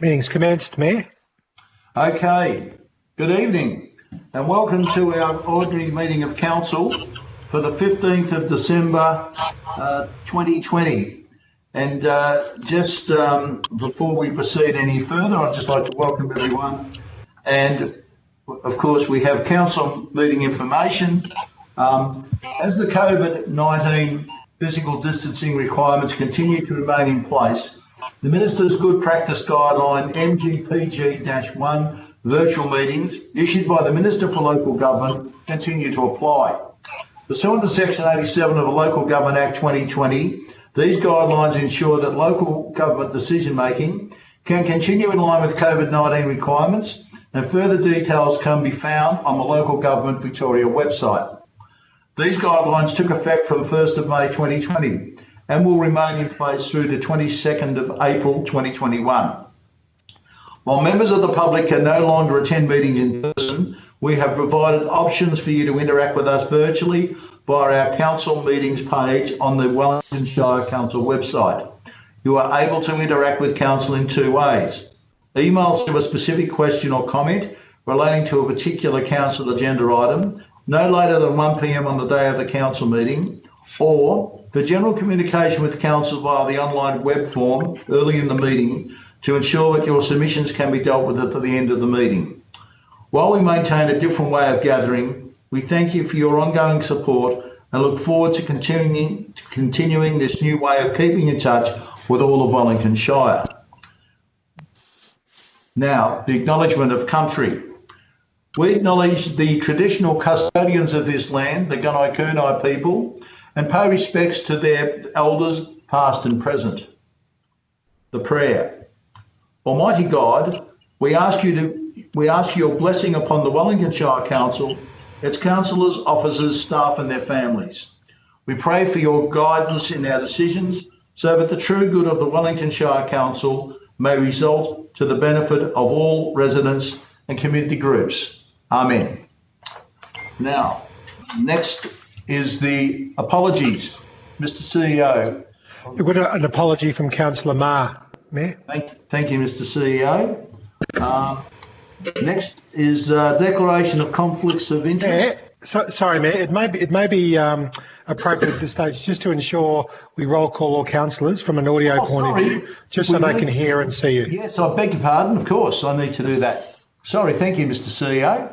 Meeting's commenced, Mayor. Okay, good evening and welcome to our ordinary meeting of Council for the 15th of December 2020. And just before we proceed any further, I'd just like to welcome everyone. And of course, we have Council meeting information. As the COVID-19 physical distancing requirements continue to remain in place, the Minister's Good Practice Guideline MGPG-1 virtual meetings issued by the Minister for Local Government continue to apply. Pursuant to Section 87 of the Local Government Act 2020, these guidelines ensure that local government decision making can continue in line with COVID-19 requirements, and further details can be found on the Local Government Victoria website. These guidelines took effect from 1st of May 2020 and will remain in place through the 22nd of April 2021. While members of the public can no longer attend meetings in person, we have provided options for you to interact with us virtually via our Council meetings page on the Wellington Shire Council website. You are able to interact with Council in two ways. Emails to a specific question or comment relating to a particular Council agenda item no later than 1 p.m. on the day of the Council meeting, or for general communication with Council via the online web form early in the meeting to ensure that your submissions can be dealt with at the end of the meeting. While we maintain a different way of gathering, we thank you for your ongoing support and look forward to continuing this new way of keeping in touch with all of Wellington Shire. Now, the acknowledgement of country. We acknowledge the traditional custodians of this land, the Gunai people, and pay respects to their elders, past and present. The prayer. Almighty God, we ask your blessing upon the Wellington Shire Council, its councillors, officers, staff and their families. We pray for your guidance in our decisions so that the true good of the Wellington Shire Council may result to the benefit of all residents and community groups. Amen. Now, next is the apologies. Mr. CEO. We've got an apology from Councillor Ma, Mayor. Thank you, Mr. CEO. Next is declaration of conflicts of interest. Sorry, Mayor. It may be appropriate at this stage just to ensure we roll call all councillors from an audio point of view, just so they can hear and see you. Yes, I beg your pardon. Of course, I need to do that. Sorry, thank you, Mr. CEO.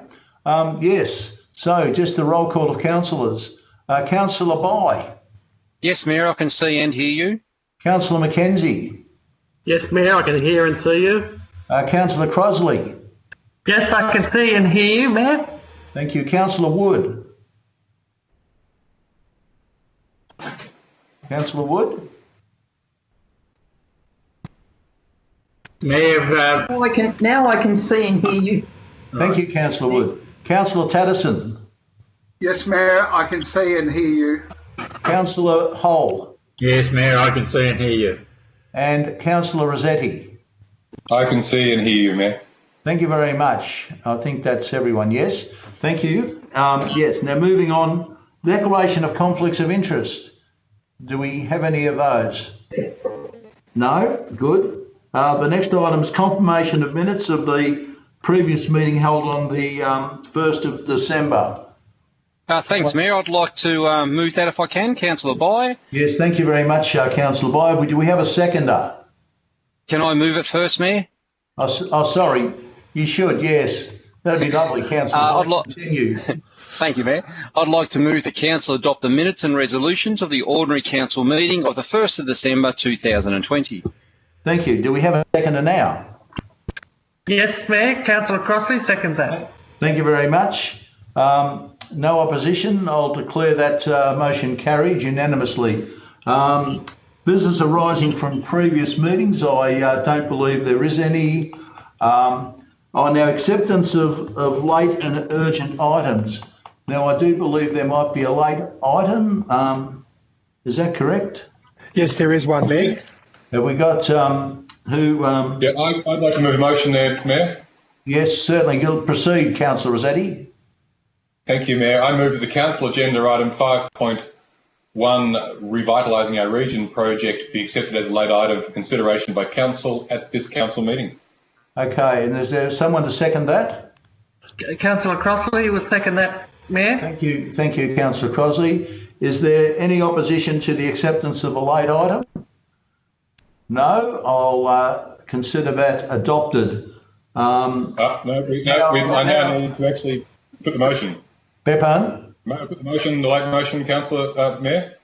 Yes, so just the roll call of councillors. Councillor Bye. Yes, Mayor, I can see and hear you. Councillor McKenzie. Yes, Mayor, I can hear and see you. Councillor Crosley. Yes, I can see and hear you, Mayor. Thank you. Councillor Wood. Councillor Wood. Mayor, now I can see and hear you. Thank you, Councillor Wood. Councillor Tatterson. Yes, Mayor, I can see and hear you. Councillor Hull. Yes, Mayor, I can see and hear you. And Councillor Rossetti. I can see and hear you, Mayor. Thank you very much. I think that's everyone. Yes, thank you. Yes, now moving on. Declaration of conflicts of interest. Do we have any of those? No? Good. The next item is confirmation of minutes of the previous meeting held on the 1st of December. Thanks, Mayor. I'd like to move that if I can. Councillor Bye. Yes, thank you very much, Councillor Bye. Do we have a seconder? Can I move it first, Mayor? Oh, sorry. You should, yes. That'd be lovely, Councillor. Continue. Thank you, Mayor. I'd like to move the Council adopt the minutes and resolutions of the ordinary Council meeting of the 1st of December 2020. Thank you. Do we have a seconder now? Yes, Mayor. Councillor Crossley, second that. Thank you very much. No opposition. I'll declare that motion carried unanimously. Business arising from previous meetings, I don't believe there is any. On our acceptance of late and urgent items. Now, I do believe there might be a late item. Is that correct? Yes, there is one, Mayor. Have we got who? Yeah, I'd like to move a motion there, Mayor. Yes, certainly. You'll proceed, Councillor Rossetti. Thank you, Mayor. I move that the Council agenda item 5.1, Revitalising Our Region project, be accepted as a late item for consideration by Council at this Council meeting. Okay, and is there someone to second that? Councillor Crossley will second that, Mayor. Thank you, Councillor Crossley. Is there any opposition to the acceptance of a late item? No, I'll consider that adopted. No, I now need to actually put the motion. Pepin? May I put the motion, the late motion, Councillor Mayor?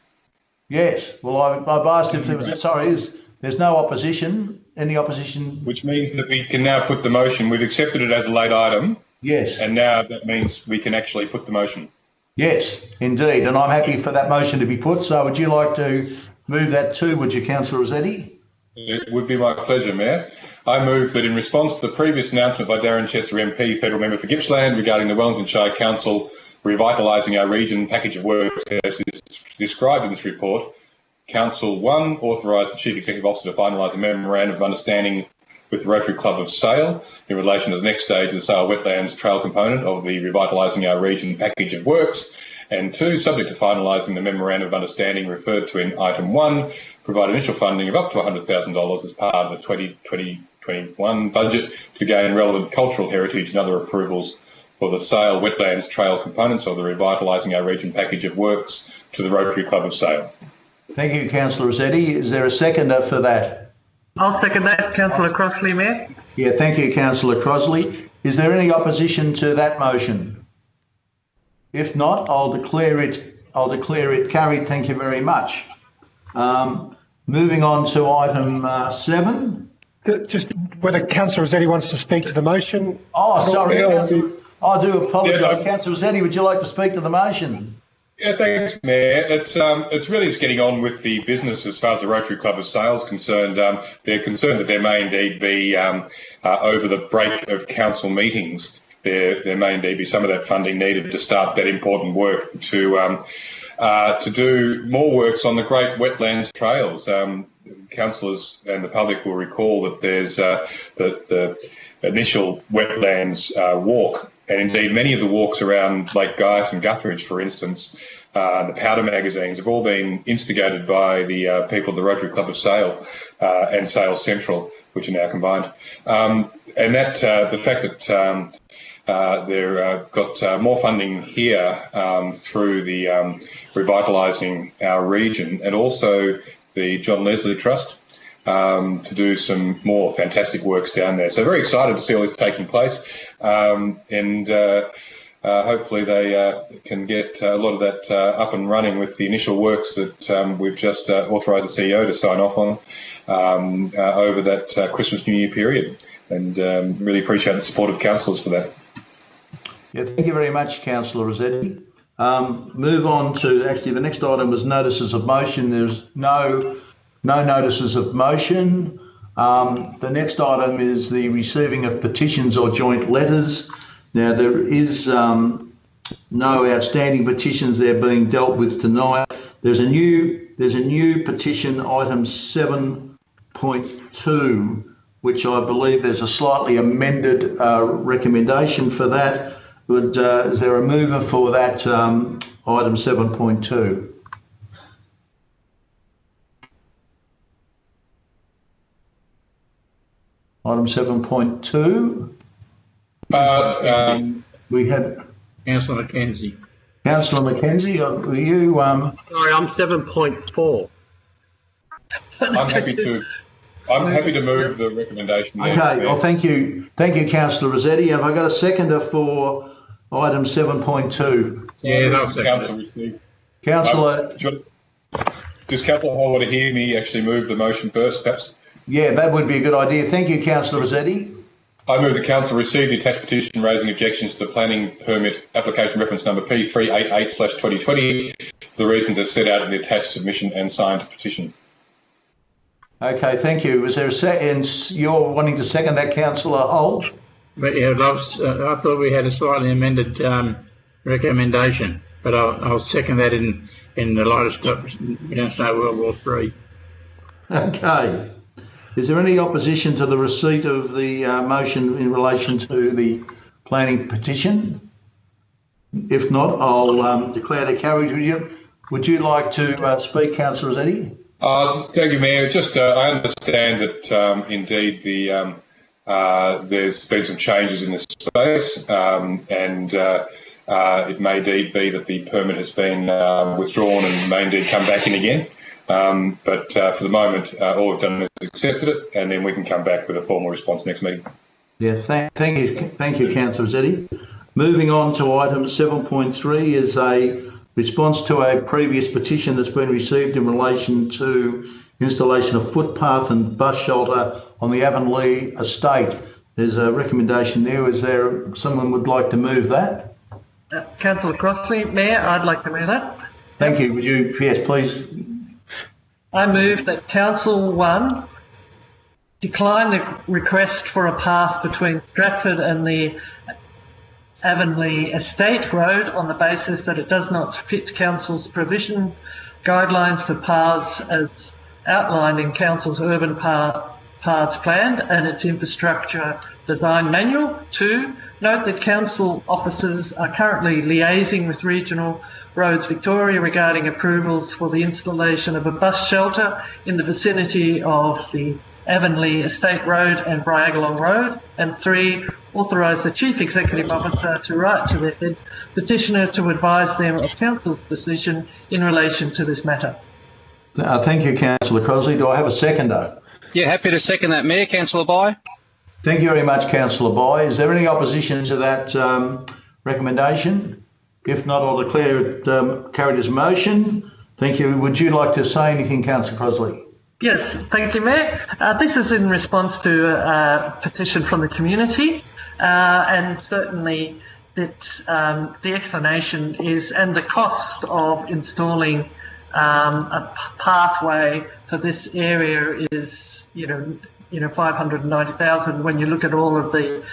Yes. Well, I've asked if there was, there's no opposition. Any opposition? Which means that we can now put the motion. We've accepted it as a late item. Yes. And now that means we can actually put the motion. Yes, indeed. And I'm happy for that motion to be put. So would you like to move that too, would you, Councillor Rossetti? It would be my pleasure, Mayor. I move that in response to the previous announcement by Darren Chester MP, Federal Member for Gippsland, regarding the Wellington Shire Council revitalising our region package of works as is described in this report, Council 1 authorise the Chief Executive Officer to finalise a memorandum of understanding with the Rotary Club of Sale in relation to the next stage of the Sale Wetlands Trail component of the Revitalising Our Region package of works. And 2, subject to finalising the memorandum of understanding referred to in item 1, provide initial funding of up to $100,000 as part of the 2020-21 budget to gain relevant cultural heritage and other approvals for the Sale Wetlands Trail components of the Revitalising Our Region package of works to the Rotary Club of Sale. Thank you, Councillor Rossetti. Is there a seconder for that? I'll second that, Councillor Crossley, Mayor. Yeah, thank you, Councillor Crossley. Is there any opposition to that motion? If not, I'll declare it carried. Thank you very much. Moving on to item 7. Just whether Councillor Rossetti wants to speak to the motion. Oh, sorry, I do apologise. Yeah, Councillor Rossetti, would you like to speak to the motion? Yeah, thanks, Mayor. It's really just getting on with the business as far as the Rotary Club of Sale is concerned. They're concerned that there may indeed be, over the break of council meetings, there may indeed be some of that funding needed to start that important work to do more works on the great wetlands trails. Councillors and the public will recall that there's the initial wetlands walk, and indeed many of the walks around Lake Guyot and Guthridge, for instance, the powder magazines have all been instigated by the people of the Rotary Club of Sale and Sale Central, which are now combined. And that the fact that they've got more funding here through the Revitalising Our Region, and also the John Leslie Trust to do some more fantastic works down there. So very excited to see all this taking place, and hopefully they can get a lot of that up and running with the initial works that we've just authorised the CEO to sign off on over that Christmas New Year period, and really appreciate the support of councillors for that. Yeah, thank you very much, Councillor Rossetti. Move on to, actually the next item was notices of motion. There's no notices of motion. The next item is the receiving of petitions or joint letters. Now there is no outstanding petitions there being dealt with tonight. There's a new petition, item 7.2, which I believe there's a slightly amended recommendation for that. Is there a mover for that item 7.2? Item 7.2. We had Councillor Mackenzie. Councillor Mackenzie, are you? Sorry, I'm 7.4. I'm happy to move the recommendation. Okay. Well, thank you, Councillor Rossetti. Have I got a seconder for item 7.2? Yeah, no, Councillor received. Councillor. Does Councillor Hall want to hear me actually move the motion first, perhaps? Yeah, that would be a good idea. Thank you, Councillor Rossetti. I move the council receive the attached petition raising objections to the planning permit application reference number P388/2020 for the reasons as set out in the attached submission and signed petition. Okay, thank you. Is there a second? You're wanting to second that, Councillor Hull? But yeah, I thought we had a slightly amended recommendation, but I'll second that in the light of stuff. We don't say World War III. Okay. Is there any opposition to the receipt of the motion in relation to the planning petition? If not, I'll declare the carriage. Would you like to speak, Councillor Rossetti? Thank you, Mayor. Just I understand that indeed the there's been some changes in the space, and it may indeed be that the permit has been withdrawn and may indeed come back in again. But for the moment, all we've done is accepted it, and then we can come back with a formal response next meeting. Yeah, thank you, Councillor Zetti. Moving on to item 7.3 is a response to a previous petition that's been received in relation to installation of footpath and bus shelter on the Avonlea estate. There's a recommendation there. Is there someone would like to move that? Councillor Crossley, Mayor, I'd like to move that. Thank you. Would you, yes, please. I move that Council 1 decline the request for a path between Stratford and the Avonlea Estate Road on the basis that it does not fit Council's provision guidelines for paths as outlined in Council's urban paths plan and its infrastructure design manual. 2, note that Council officers are currently liaising with Regional Roads Victoria regarding approvals for the installation of a bus shelter in the vicinity of the Avonlea Estate Road and Bryagalong Road. And 3, authorise the Chief Executive Officer to write to the head petitioner to advise them of Council's decision in relation to this matter. Thank you, Councillor Crossley. Do I have a seconder? Yeah, happy to second that, Mayor. Councillor Bai. Thank you very much, Councillor Bai. Is there any opposition to that recommendation? If not, I'll declare it carried as a motion. Thank you. Would you like to say anything, Councillor Crossley? Yes, thank you, Mayor. This is in response to a petition from the community, and certainly that the explanation is, and the cost of installing a pathway for this area is, you know, 590,000 when you look at all of the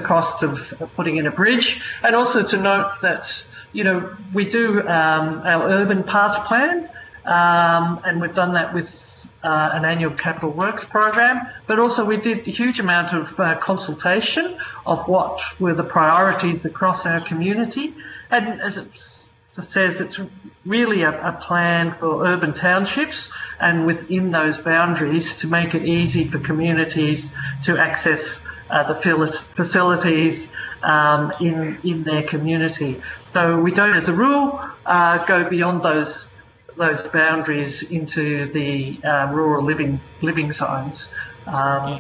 cost of putting in a bridge. And also to note that, you know, we do our urban paths plan, and we've done that with an annual capital works program, but also we did a huge amount of consultation of what were the priorities across our community. And as it says, it's really a plan for urban townships, and within those boundaries to make it easy for communities to access the facilities in their community. So we don't, as a rule, go beyond those boundaries into the rural living zones.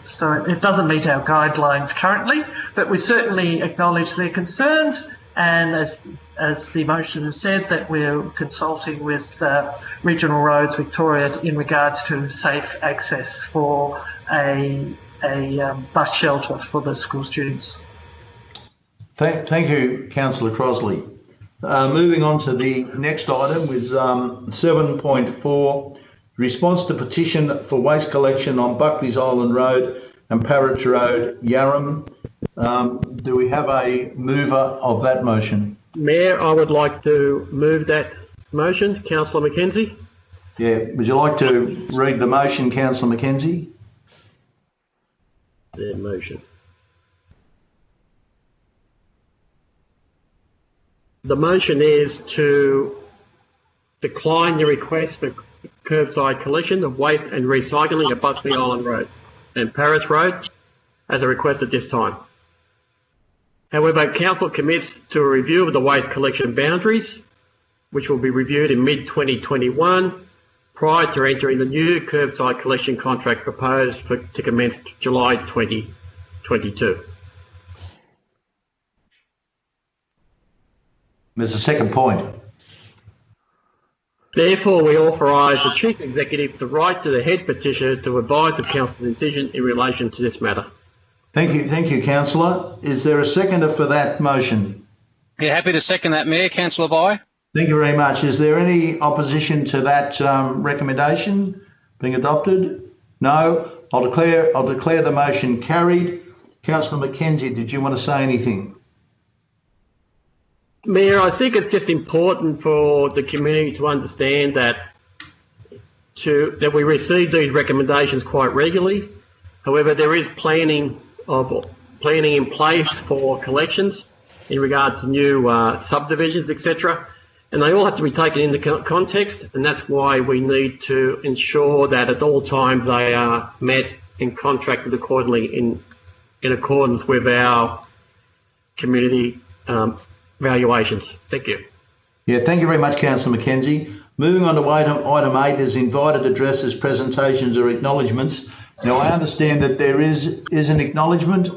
So it doesn't meet our guidelines currently, but we certainly acknowledge their concerns, and as the motion has said, that we're consulting with Regional Roads Victoria in regards to safe access for a bus shelter for the school students. Thank you, Councillor Crossley. Moving on to the next item with 7.4, response to petition for waste collection on Buckleys Island Road and Parrots Road, Yarram. Do we have a mover of that motion? Mayor, I would like to move that motion. Councillor Mackenzie. Yeah, would you like to read the motion, Councillor Mackenzie? The motion. The motion is to decline the request for curbside collection of waste and recycling at Buckleys Island Road and Parrots Road as a request at this time. However, Council commits to a review of the waste collection boundaries, which will be reviewed in mid-2021 prior to entering the new curbside collection contract proposed to commence July 2022. There's a second point. Therefore, we authorise the Chief Executive to write to the head petitioner to advise the Council's decision in relation to this matter. Thank you, Councillor. Is there a seconder for that motion? Yeah, happy to second that, Mayor. Councillor Bai. Thank you very much. Is there any opposition to that recommendation being adopted? No. I'll declare the motion carried. Councillor Mackenzie, did you want to say anything? Mayor, I think it's just important for the community to understand that we receive these recommendations quite regularly. However, there is planning in place for collections in regard to new subdivisions, etc., and they all have to be taken into context, and that's why we need to ensure that at all times they are met and contracted accordingly in accordance with our community valuations. Thank you. Yeah, thank you very much, Councillor Mackenzie. Moving on to item 8 is invited addresses, presentations or acknowledgements. Now, I understand that there is an acknowledgement.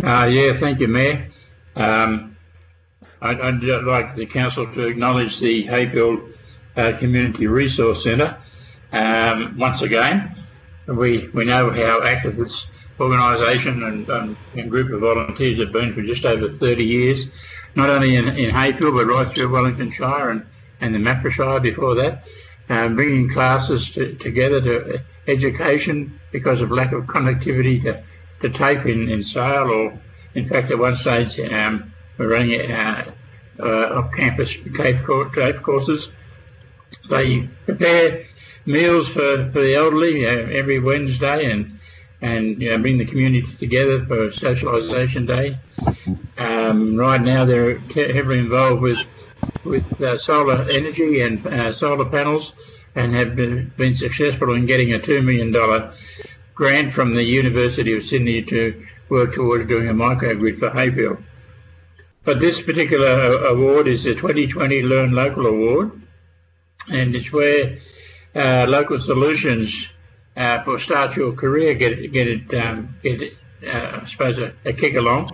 Yeah, thank you, Mayor. I'd like the council to acknowledge the Hayfield Community Resource Centre. Once again, we know how active this organisation and group of volunteers have been for just over 30 years, not only in Hayfield but right through Wellington Shire and the Maffra Shire before that, bringing classes together to education because of lack of connectivity to tape in Sale, or in fact at one stage we're running off-campus tape courses. They prepare meals for the elderly every Wednesday and bring the community together for Socialisation Day. Right now they're heavily involved with solar energy and solar panels, and have been successful in getting a $2 million grant from the University of Sydney to work towards doing a microgrid for Hayfield. But this particular award is the 2020 Learn Local Award, and it's where local solutions for Start Your Career get I suppose a kick along,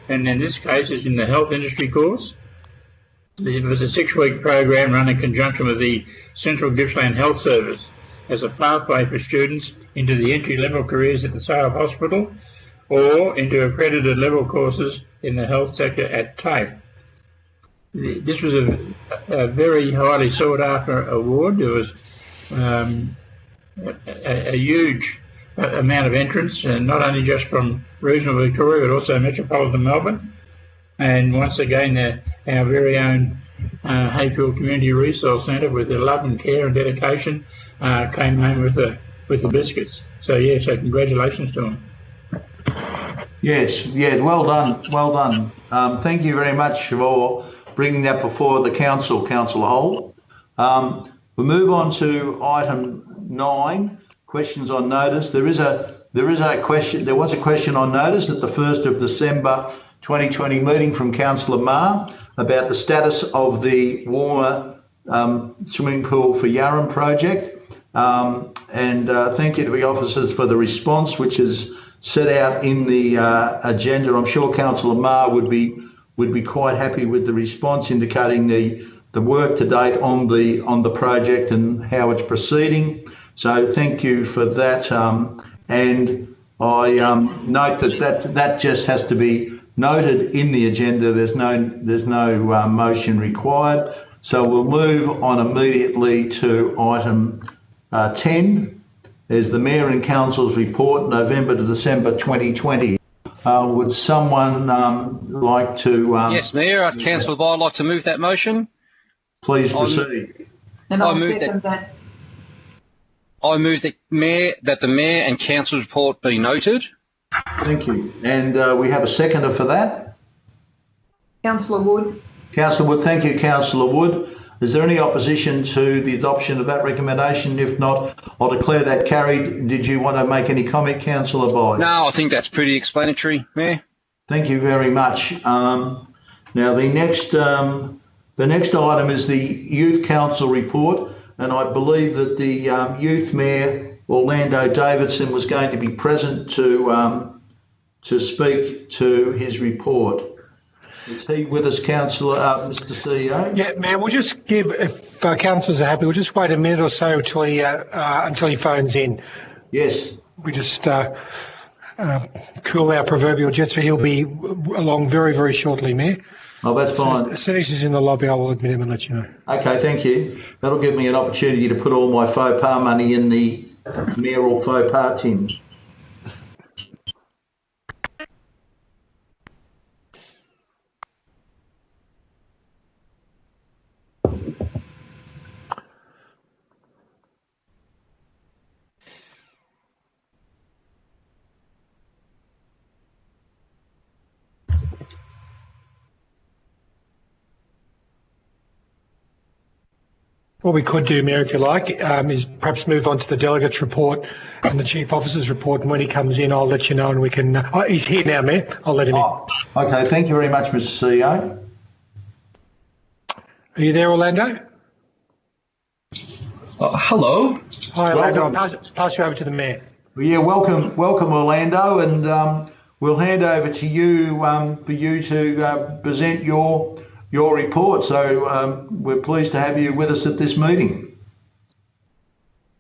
and in this case it's in the health industry course. It was a 6-week program run in conjunction with the Central Gippsland Health Service as a pathway for students into the entry-level careers at the Sale Hospital or into accredited level courses in the health sector at TAFE. This was a very highly sought-after award. There was a huge amount of entrants, and not only just from regional Victoria but also metropolitan Melbourne. And once again, our very own Hayfield Community Resource Centre, with their love and care and dedication, came home with the biscuits. So yeah, so congratulations to them. Yes, yeah, well done. Thank you very much for bringing that before the council, Councillor Hole. We'll move on to item 9, questions on notice. There was a question on notice at the 1st of December 2020 meeting from Councillor Marr about the status of the warmer swimming pool for Yarram project. And thank you to the officers for the response, which is set out in the agenda. I'm sure Councillor Marr would be quite happy with the response, indicating the work to date on the project and how it's proceeding. So thank you for that. And I note that just has to be noted in the agenda. There's no motion required. So we'll move on immediately to item 10. There's the Mayor and Council's report, November to December 2020. Would someone like to... Yes, Mayor. Councillor Boyd, I'd like to move that motion. Please proceed. And I'll second that. I move that the Mayor and Council's report be noted. Thank you. And we have a seconder for that. Councillor Wood. Councillor Wood, thank you, Councillor Wood. Is there any opposition to the adoption of that recommendation? If not, I'll declare that carried. Did you want to make any comment, Councillor Boyd? No, I think that's pretty explanatory, Mayor. Thank you very much. Now, the next item is the Youth Council report, and I believe that the Youth Mayor, Orlando Davidson, was going to be present to speak to his report. Is he with us, Councillor, Mr. CEO? Yeah, Mayor, we'll just give, if councillors are happy, we'll just wait a minute or so until he phones in. Yes. We just cool our proverbial jets, so he'll be along very, very shortly, Mayor. Oh, that's fine. So, as soon as he's in the lobby, I will admit him and let you know. Okay, thank you. That'll give me an opportunity to put all my faux pas money in the mayoral faux pas tin. What we could do, Mayor, if you like, is perhaps move on to the Delegates Report and the Chief Officer's Report, and when he comes in, I'll let you know, and we can... he's here now, Mayor. I'll let him in. Okay, thank you very much, Mr. CEO. Are you there, Orlando? Hello. Hi, Orlando. I'll pass you over to the Mayor. Well, yeah, welcome, Orlando, and we'll hand over to you for you to present your report. So we're pleased to have you with us at this meeting.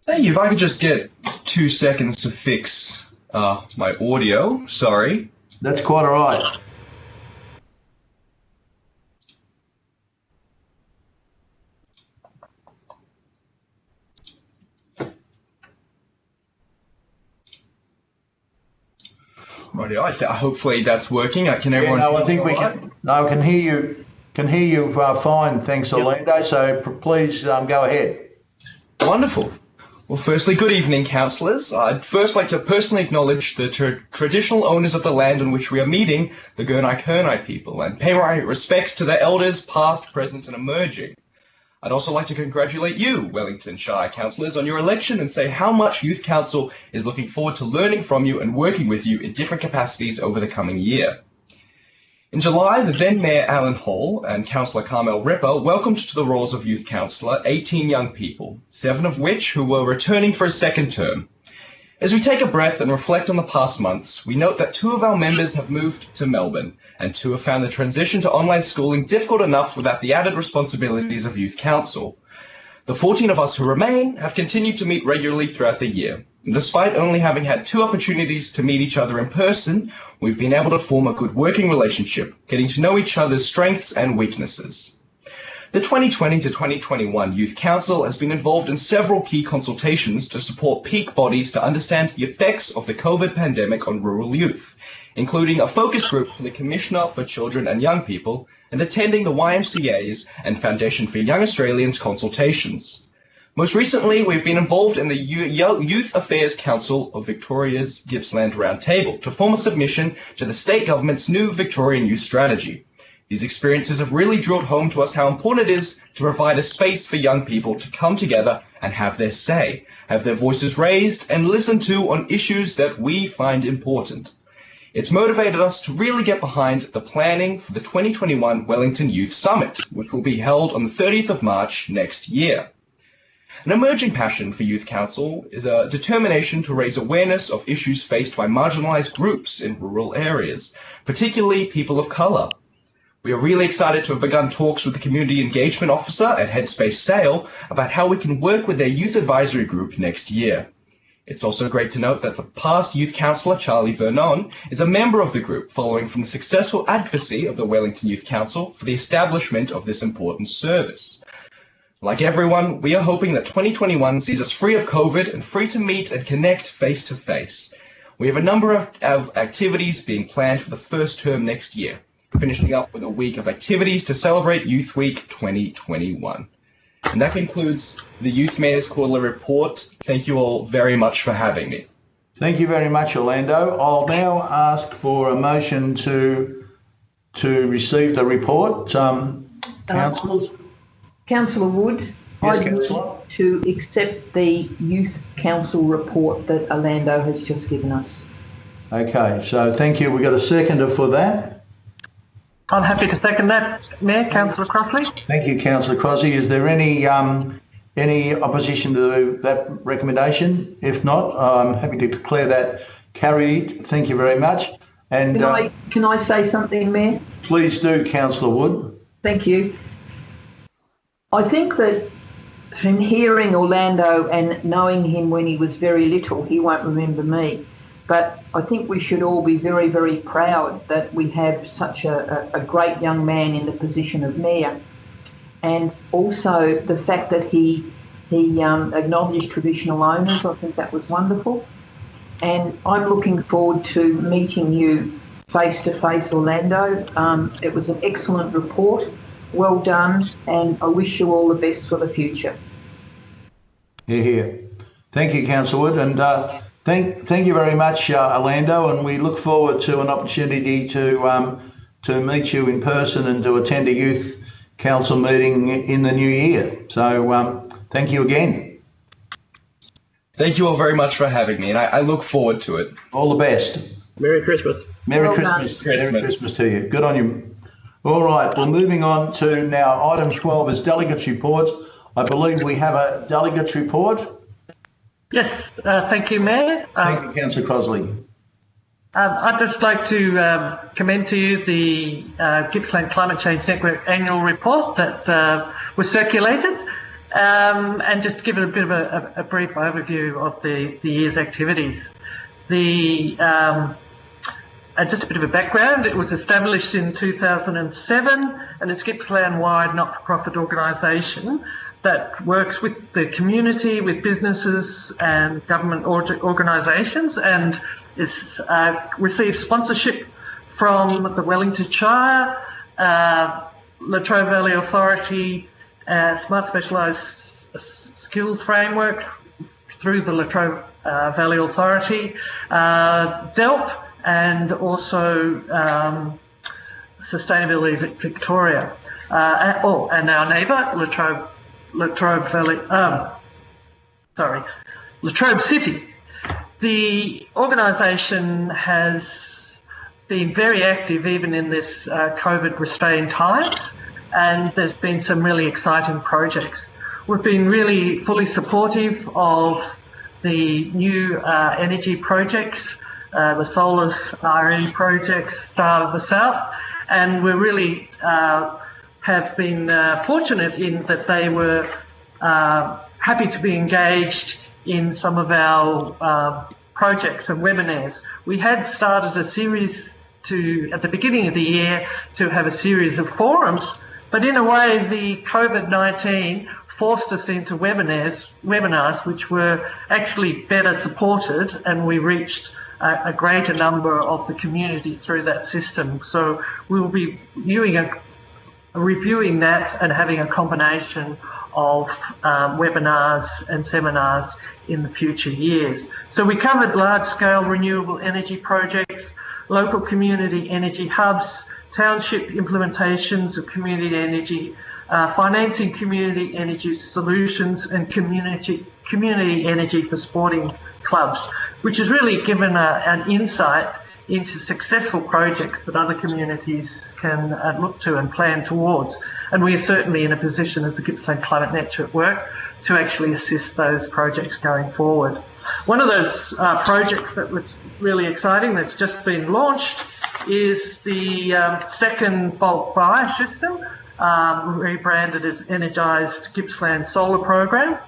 Thank you. If I could just get 2 seconds to fix my audio. Sorry. That's quite all right. Hopefully that's working. Can everyone? Yeah, no, I think we can. No, I can hear you. Can hear you fine. Thanks, Orlando. So please go ahead. Wonderful. Well, firstly, good evening, councillors. I'd first like to personally acknowledge the traditional owners of the land on which we are meeting, the Gurnai-Kurnai people, and pay my respects to their elders, past, present, and emerging. I'd also like to congratulate you, Wellington Shire councillors, on your election and say how much Youth Council is looking forward to learning from you and working with you in different capacities over the coming year. In July, the then Mayor Alan Hall and Councillor Carmel Ripper welcomed to the roles of Youth Councillor 18 young people, 7 of which who were returning for a second term. As we take a breath and reflect on the past months, we note that 2 of our members have moved to Melbourne, and 2 have found the transition to online schooling difficult enough without the added responsibilities of Youth Council. The 14 of us who remain have continued to meet regularly throughout the year. And despite only having had 2 opportunities to meet each other in person, we've been able to form a good working relationship, getting to know each other's strengths and weaknesses. The 2020 to 2021 Youth Council has been involved in several key consultations to support peak bodies to understand the effects of the COVID pandemic on rural youth, including a focus group for the Commissioner for Children and Young People and attending the YMCA's and Foundation for Young Australians consultations. Most recently, we've been involved in the Youth Affairs Council of Victoria's Gippsland Roundtable to form a submission to the state government's new Victorian Youth Strategy. These experiences have really drilled home to us how important it is to provide a space for young people to come together and have their say, have their voices raised and listened to on issues that we find important. It's motivated us to really get behind the planning for the 2021 Wellington Youth Summit, which will be held on the 30th of March next year. An emerging passion for Youth Council is a determination to raise awareness of issues faced by marginalised groups in rural areas, particularly people of colour. We are really excited to have begun talks with the Community Engagement Officer at Headspace Sale about how we can work with their youth advisory group next year. It's also great to note that the past Youth Councillor, Charlie Vernon, is a member of the group following from the successful advocacy of the Wellington Youth Council for the establishment of this important service. Like everyone, we are hoping that 2021 sees us free of COVID and free to meet and connect face to face. We have a number of activities being planned for the first term next year, finishing up with a week of activities to celebrate Youth Week 2021. And that concludes the Youth Mayor's Quarterly Report. Thank you all very much for having me. Thank you very much, Orlando. I'll now ask for a motion to receive the report. Councillors? Councillor Wood, Yes, I Councillor. move to accept the Youth Council report that Orlando has just given us. Okay, so thank you. We got a seconder for that. I'm happy to second that, Mayor. Councillor Crossley. Thank you, Councillor Crossley. Is there any opposition to that recommendation? If not, I'm happy to declare that carried. Thank you very much. And Can I say something, Mayor? please do, Councillor Wood. Thank you. I think that from hearing Orlando and knowing him when he was very little, he won't remember me. But I think we should all be very, very proud that we have such a great young man in the position of mayor. And also the fact that he acknowledged traditional owners, I think that was wonderful. And I'm looking forward to meeting you face to face, Orlando. It was an excellent report. Well done. And I wish you all the best for the future. Hear, hear. Thank you, Councillor Wood. And thank you very much, Orlando. And we look forward to an opportunity to meet you in person and to attend a youth council meeting in the new year. So Thank you again. Thank you all very much for having me, and I look forward to it. All the best. Merry Christmas. Merry Christmas. Merry Christmas to you. Good on you. All right, well, moving on to now item 12 is Delegates Report. I believe we have a Delegates Report. Yes, thank you, Mayor. Thank you, Councillor Crosley. I'd just like to commend to you the Gippsland Climate Change Network annual report that was circulated, and just give it a bit of a brief overview of the year's activities. Just a bit of a background, it was established in 2007 and it's Gippsland-wide not-for-profit organisation that works with the community, with businesses and government organisations, and is receives sponsorship from the Wellington Shire, Latrobe Valley Authority, Smart Specialised Skills Framework through the Latrobe Valley Authority, DELP, and also Sustainability Victoria, and our neighbour, Latrobe City. The organisation has been very active even in this COVID-restrained times, and there's been some really exciting projects. We've been really fully supportive of the new energy projects, the solar RE projects, Star of the South, and we really have been fortunate in that they were happy to be engaged in some of our projects and webinars. We had started a series at the beginning of the year to have a series of forums, but in a way the COVID-19 forced us into webinars which were actually better supported, and we reached a greater number of the community through that system. So we will be reviewing that and having a combination of webinars and seminars in the future years. So we covered large-scale renewable energy projects, local community energy hubs, township implementations of community energy, financing community energy solutions, and community energy for sporting clubs, which has really given an insight into successful projects that other communities can look to and plan towards. And we are certainly in a position as the Gippsland Climate Network to actually assist those projects going forward. One of those projects that was really exciting that's just been launched is the second bulk buy system, rebranded as Energised Gippsland Solar Program.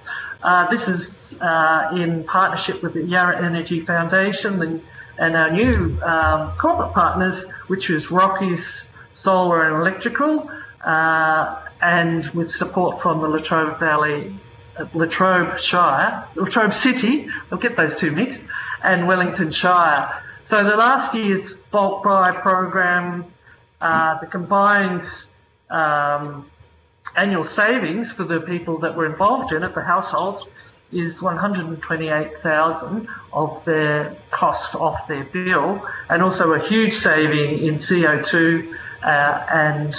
This is in partnership with the Yarram Energy Foundation and our new corporate partners, which is Rockies Solar and Electrical, and with support from the Latrobe Valley, Latrobe City, I'll get those two mixed, and Wellington Shire. So the last year's bulk buy program, the combined annual savings for the people that were involved in it, the households, is $128,000 of their cost off their bill, and also a huge saving in CO2 and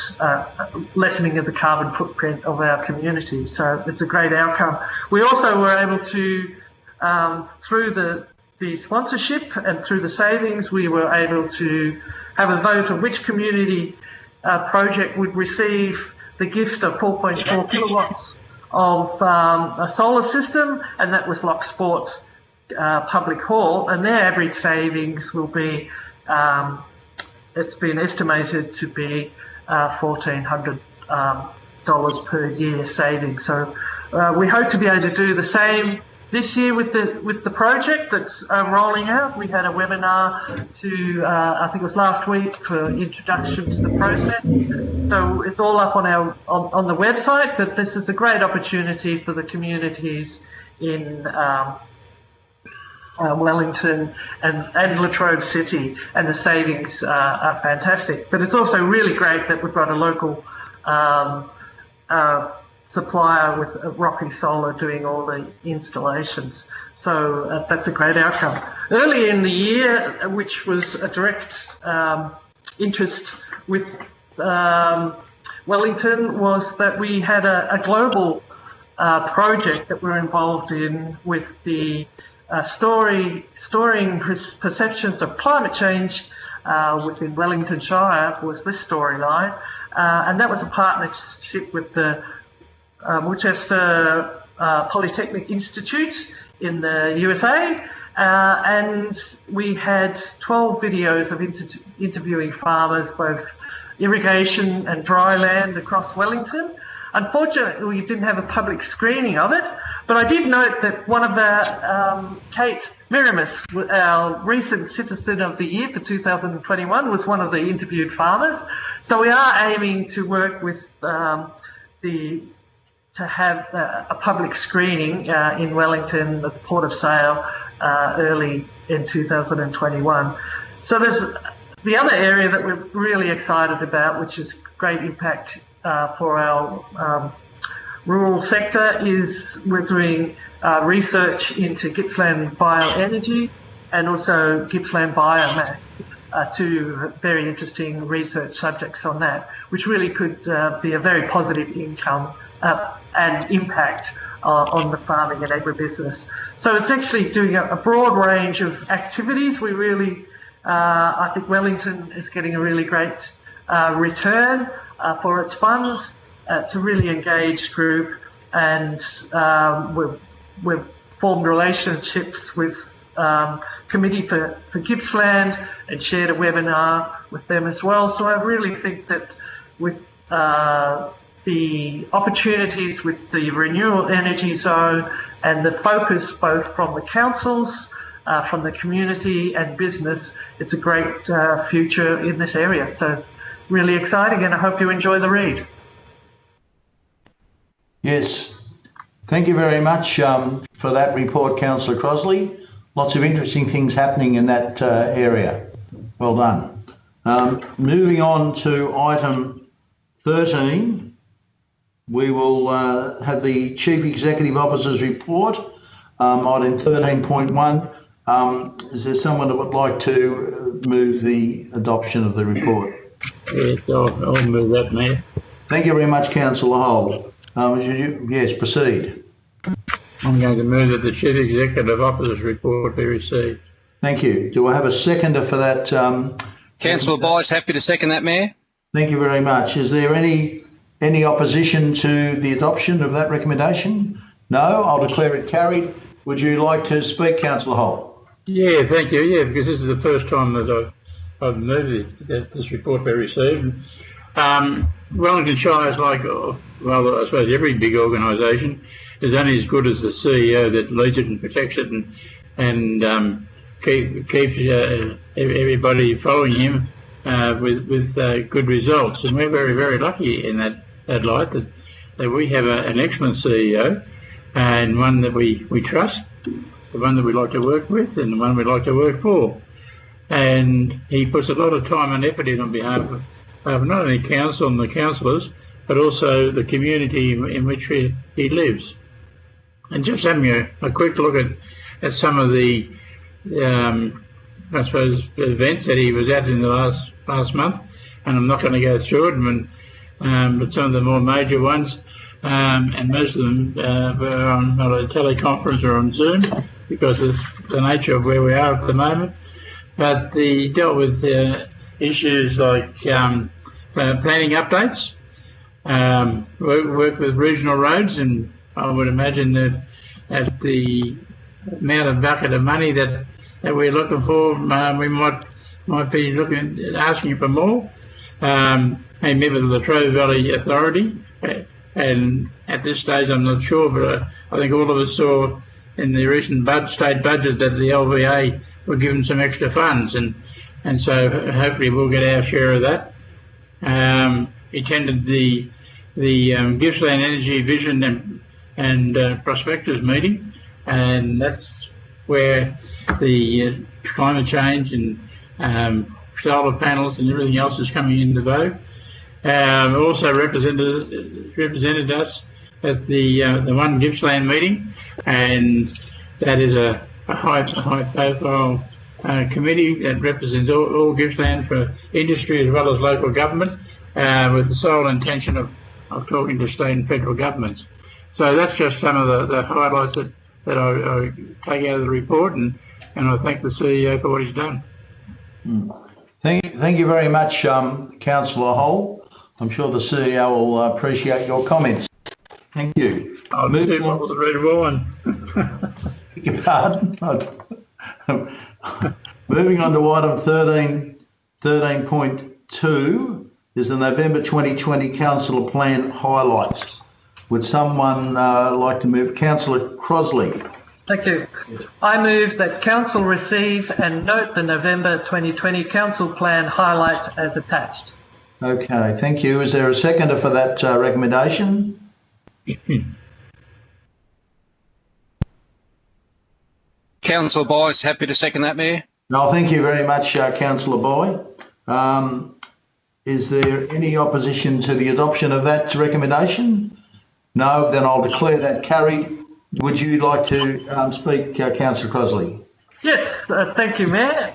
lessening of the carbon footprint of our community. So it's a great outcome. We also were able to, through the sponsorship and through the savings, we were able to have a vote of which community project would receive the gift of 4.4 kilowatts of a solar system, and that was Lock Sport Public Hall, and their average savings will be, it's been estimated to be $1,400 per year savings. So we hope to be able to do the same this year with the project that's rolling out. We had a webinar I think it was last week, for introduction to the process. So it's all up on the website, but this is a great opportunity for the communities in Wellington and Latrobe City, and the savings are fantastic. But it's also really great that we've got a local supplier with Rocky Solar doing all the installations. So that's a great outcome. Earlier in the year, which was a direct interest with Wellington, was that we had a global project that we're involved in with the storing perceptions of climate change within Wellington Shire was this storyline, and that was a partnership with the Worcester Polytechnic Institute in the USA, and we had 12 videos of interviewing farmers, both irrigation and dry land across Wellington. Unfortunately, we didn't have a public screening of it, but I did note that one of our, Kate Miramis, our recent Citizen of the Year for 2021, was one of the interviewed farmers. So we are aiming to work with to have a public screening in Wellington at the Port of Sale early in 2021. So there's the other area that we're really excited about, which is great impact for our rural sector, is we're doing research into Gippsland bioenergy and also Gippsland biomass, two very interesting research subjects on that, which really could be a very positive income and impact on the farming and agribusiness. So it's actually doing a broad range of activities. We really, I think Wellington is getting a really great return for its funds. It's a really engaged group, and we've formed relationships with Committee for Gippsland and shared a webinar with them as well. So I really think that with the opportunities with the renewable energy zone and the focus both from the councils, from the community and business, it's a great future in this area. So really exciting, and I hope you enjoy the read. Yes, thank you very much for that report, Councillor Crosley. Lots of interesting things happening in that area. Well done. Moving on to item 13, we will have the Chief Executive Officer's report. Item 13.1. Is there someone that would like to move the adoption of the report? Yes, I'll move that, Mayor. Thank you very much, Councillor Hull. Yes, proceed. I'm going to move that the Chief Executive Officer's report be received. Thank you. Do I have a seconder for that? Councillor Byes, happy to second that, Mayor. Thank you very much. Is there any opposition to the adoption of that recommendation? No, I'll declare it carried. Would you like to speak, Councillor Hull? Yeah, thank you. Yeah, because this is the first time that I've moved that this report be received. Wellington Shire is like, well, I suppose every big organisation is only as good as the CEO that leads it and protects it and keeps everybody following him with good results. And we're very, very lucky in that light that we have an excellent CEO and one that we trust, the one that we like to work with and the one we like to work for. And he puts a lot of time and effort in on behalf of not only council and the councillors, but also the community in which he lives. And just having a quick look at some of the, I suppose, events that he was at in the last month, and I'm not going to go through it, but some of the more major ones, and most of them were on a teleconference or on Zoom because of the nature of where we are at the moment. But he dealt with issues like planning updates, work with regional roads, and I would imagine that at the amount of bucket of money that we're looking for, we might be asking for more. A member of the Trove Valley Authority, and at this stage I'm not sure, but I think all of us saw in the recent state budget that the LVA were given some extra funds, and so hopefully we'll get our share of that. He attended the Gippsland Energy Vision and Prospectors meeting, and that's where the climate change and solar panels and everything else is coming into vogue. Also represented us at the One Gippsland meeting, and that is a high profile committee that represents all Gippsland for industry as well as local government, with the sole intention of talking to state and federal governments. So that's just some of the highlights that I take out of the report, and I thank the CEO for what he's done. Thank you very much, Councillor Hull. I'm sure the CEO will appreciate your comments. Thank you. I'll do what was the red wine. Beg your pardon. Moving on to item 13.2 is the November 2020 Councillor Plan highlights. Would someone like to move? Councillor Crosley. Thank you. I move that Council receive and note the November 2020 Council Plan highlights as attached. Okay, thank you. Is there a seconder for that recommendation? Councillor Boy is happy to second that, Mayor. No, thank you very much, Councillor Boy. Is there any opposition to the adoption of that recommendation? No, then I'll declare that carried. Would you like to speak, Councillor Crosley? Yes, thank you, Mayor.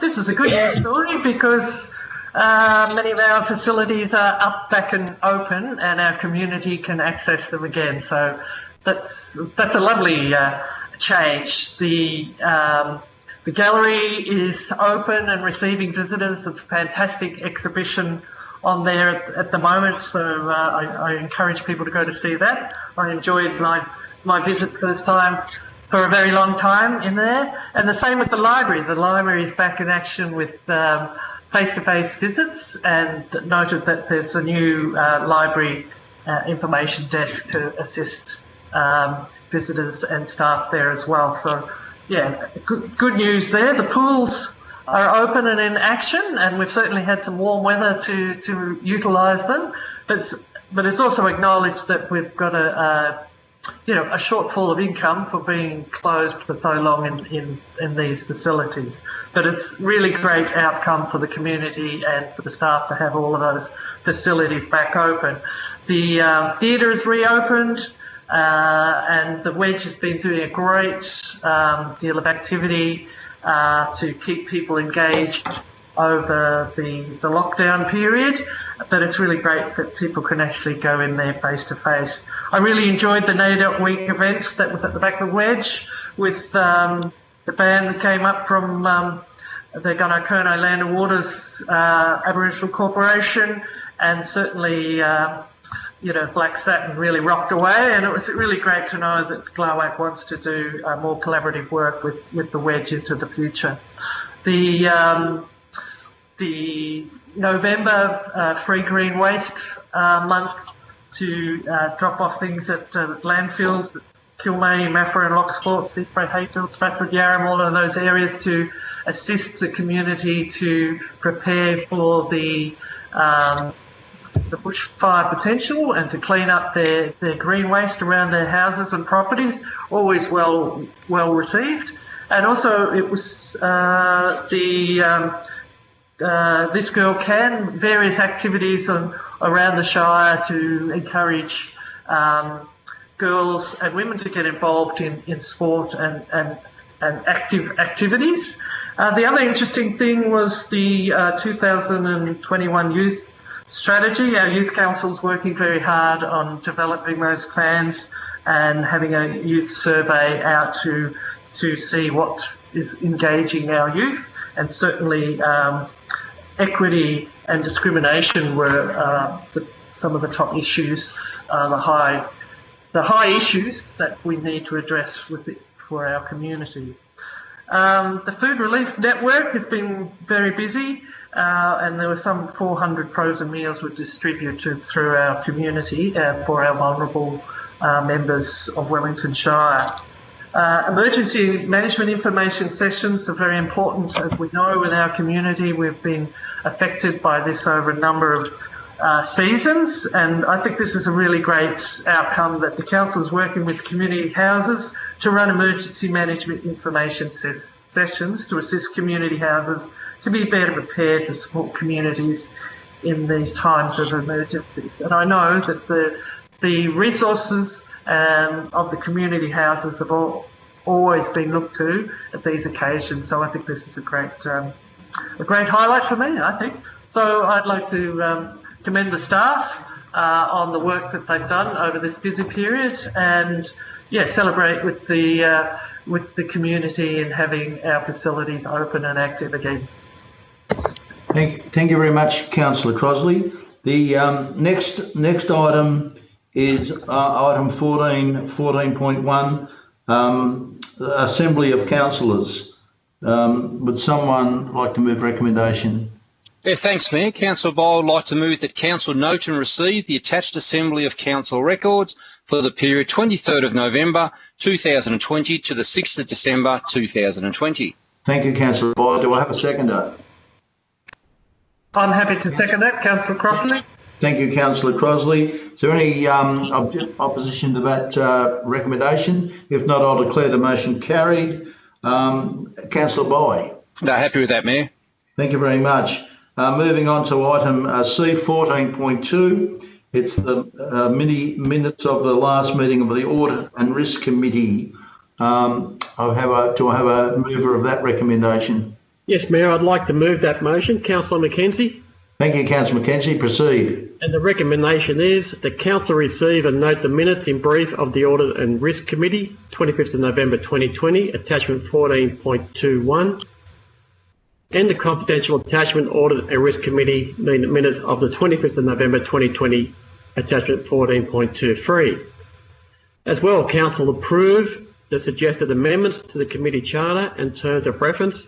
This is a good news story because many of our facilities are up, back and open, and our community can access them again. So that's a lovely change. The gallery is open and receiving visitors. It's a fantastic exhibition on there at the moment, so I encourage people to go to see that. I enjoyed my visit first time for a very long time in there. And the same with the library. The library is back in action with face-to-face visits, and noted that there's a new library information desk to assist visitors and staff there as well. So yeah, good news there. The pools are open and in action, and we've certainly had some warm weather to utilise them. But it's also acknowledged that we've got a shortfall of income for being closed for so long in these facilities. But it's really great outcome for the community and for the staff to have all of those facilities back open. The theatre is reopened, and the Wedge has been doing a great deal of activity to keep people engaged over the lockdown period, but it's really great that people can actually go in there face to face. I really enjoyed the NAIDOT Week event that was at the back of the Wedge with the band that came up from the Gunai Land and Waters Aboriginal Corporation, and certainly Black Satin really rocked away, and it was really great to know that GLOWAC wants to do more collaborative work with the Wedge into the future. The November Free Green Waste month to drop off things at landfills, Kilmay, Maffra and Locksports, Deepray, Hayfield, Stratford, Yarram, all of those areas, to assist the community to prepare for the bushfire potential and to clean up their green waste around their houses and properties. Always well received. And also it was This Girl Can, various activities around the Shire to encourage girls and women to get involved in sport and active activities. The other interesting thing was the 2021 Youth Strategy. Our Youth Council's working very hard on developing those plans and having a youth survey out to see what is engaging our youth, and certainly equity and discrimination were some of the top issues, the high issues that we need to address for our community. The Food Relief Network has been very busy, and there were some 400 frozen meals were distributed through our community for our vulnerable members of Wellington Shire. Emergency management information sessions are very important. As we know, in our community, we've been affected by this over a number of seasons, and I think this is a really great outcome that the council is working with community houses to run emergency management information sessions to assist community houses to be better prepared to support communities in these times of emergency. And I know that the resources of the community houses have always been looked to at these occasions. So I think this is a great highlight for me, I think. So I'd like to commend the staff on the work that they've done over this busy period, and celebrate with the community in having our facilities open and active again. Thank you very much, Councillor Crosley. The next item is item 14.1, Assembly of Councillors. Would someone like to move recommendation? Yeah, thanks, Mayor. Councillor Boyle would like to move that Council note and receive the attached Assembly of Council records for the period 23rd of November 2020 to the 6th of December 2020. Thank you, Councillor Boyle. Do I have a seconder? I'm happy to second that, Councillor Crossley. Thank you, Councillor Crosley. Is there any opposition to that recommendation? If not, I'll declare the motion carried. Councillor Boyle. No, happy with that, Mayor. Thank you very much. Moving on to item C 14.2. It's the minutes of the last meeting of the Audit and Risk Committee. Do I have a mover of that recommendation? Yes, Mayor, I'd like to move that motion. Councillor Mackenzie. Thank you, Councillor Mackenzie. Proceed. And the recommendation is that Council receive and note the minutes in brief of the Audit and Risk Committee, 25th of November 2020, attachment 14.21, and the confidential attachment Audit and Risk Committee minutes of the 25th of November 2020, attachment 14.23. As well, Council approve the suggested amendments to the committee charter and terms of reference,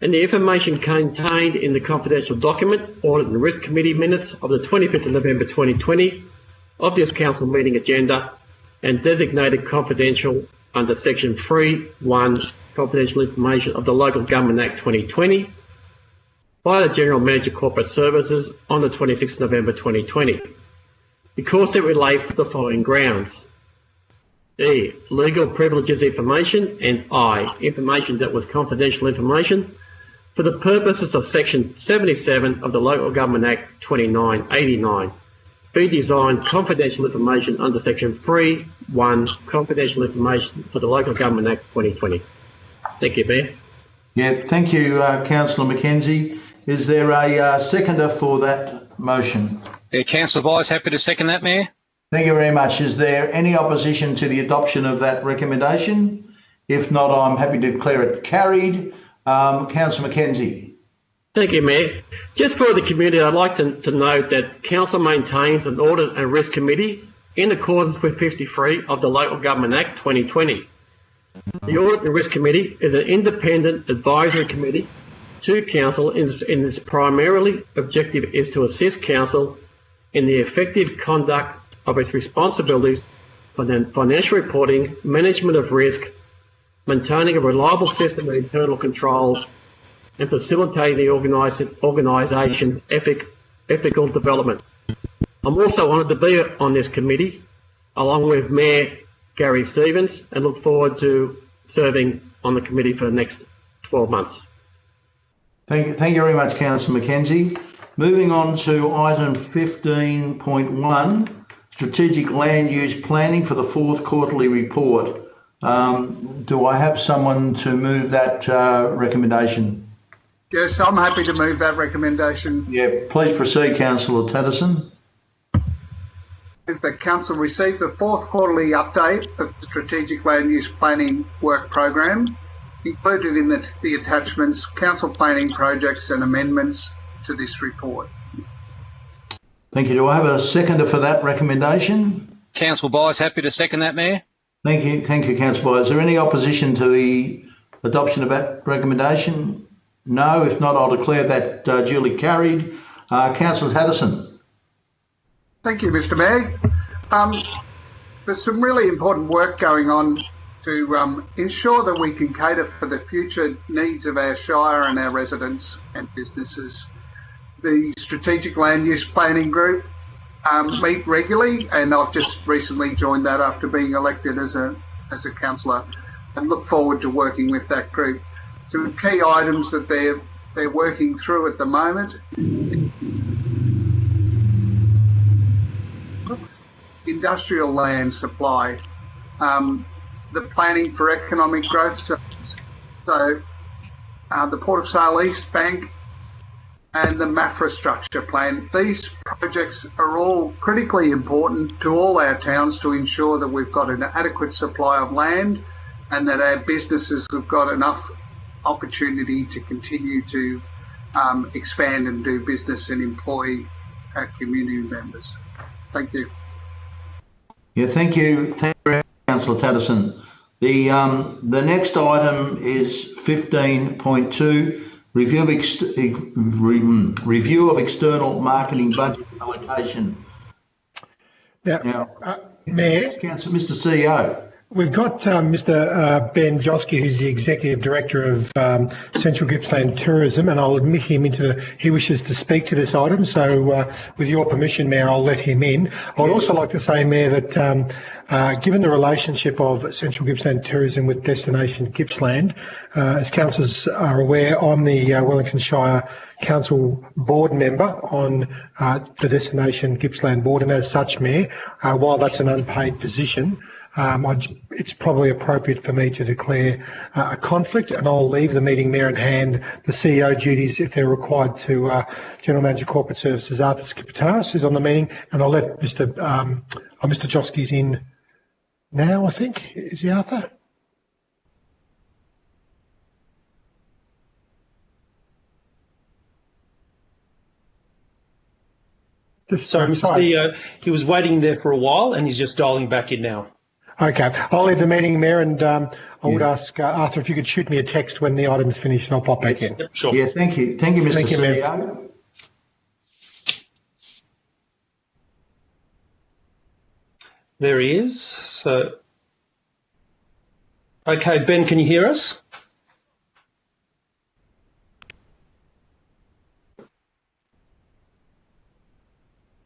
and the information contained in the confidential document, Audit and Risk Committee minutes of the 25th of November 2020 of this Council meeting agenda, and designated confidential under Section 3(1) Confidential Information of the Local Government Act 2020 by the General Manager Corporate Services on the 26th of November 2020, because it relates to the following grounds. E. Legal privileges information, and I. Information that was confidential information for the purposes of Section 77 of the Local Government Act 2989, be designed confidential information under Section 3(1) Confidential Information for the Local Government Act 2020. Thank you, Mayor. Yeah, thank you, Councillor Mackenzie. Is there a seconder for that motion? Yeah, Councillor Boyle is happy to second that, Mayor. Thank you very much. Is there any opposition to the adoption of that recommendation? If not, I'm happy to declare it carried. Councillor Mackenzie. Thank you, Mayor. Just for the community, I'd like to note that Council maintains an Audit and Risk Committee in accordance with 53 of the Local Government Act 2020. The Audit and Risk Committee is an independent advisory committee to Council, and its primarily objective is to assist Council in the effective conduct of its responsibilities for the financial reporting, management of risk, maintaining a reliable system of internal controls, and facilitating the organisation's ethical development. I'm also honoured to be on this committee, along with Mayor Gary Stevens, and look forward to serving on the committee for the next 12 months. Thank you very much, Councillor Mackenzie. Moving on to item 15.1, Strategic Land Use Planning for the 4th Quarterly Report. Do I have someone to move that recommendation? Yes, I'm happy to move that recommendation. Yeah, please proceed, Councillor Tatterson. If the Council received the 4th quarterly update of the Strategic Land Use Planning Work Program, included in the attachments, Council planning projects and amendments to this report. Thank you. Do I have a seconder for that recommendation? Councillor Boyle is happy to second that, Mayor. Thank you, Councillor Boyle. Is there any opposition to the adoption of that recommendation? No. If not, I'll declare that duly carried. Councillor Tatterson. Thank you, Mr. Mayor. There's some really important work going on to ensure that we can cater for the future needs of our Shire and our residents and businesses. The Strategic Land Use Planning Group meet regularly, and I've just recently joined that after being elected as a councillor, and look forward to working with that group. Some key items that they're working through at the moment: industrial land supply, the planning for economic growth, so the Port of Sale East Bank, and the MAFRA structure plan. These projects are all critically important to all our towns to ensure that we've got an adequate supply of land and that our businesses have got enough opportunity to continue to expand and do business and employ our community members. Thank you. Yeah, thank you, Councillor Tatterson. The next item is 15.2, review of external marketing budget allocation. Now, Mayor, Mr. CEO. We've got Mr. Ben Josky, who's the Executive Director of Central Gippsland Tourism, and I'll admit him he wishes to speak to this item. So with your permission, Mayor, I'll let him in. I'd also like to say, Mayor, that given the relationship of Central Gippsland Tourism with Destination Gippsland, as councillors are aware, I'm the Wellington Shire Council board member on the Destination Gippsland board, and as such, Mayor, while that's an unpaid position, it's probably appropriate for me to declare a conflict, and I'll leave the meeting there and hand the CEO duties, if they're required, to General Manager Corporate Services Arthur Skipatas, who's on the meeting, and I'll let Mr. Josky's in now, I think. Is he, Arthur? Sorry, Mr. CEO, he was waiting there for a while and he's just dialing back in now. Okay, I'll leave the meeting, Mayor, and I would ask Arthur if you could shoot me a text when the item's finished, and I'll pop back in. Yep, sure. Yeah, thank you. Thank you, Mr. CEO. Mayor. There he is. So, okay, Ben, can you hear us?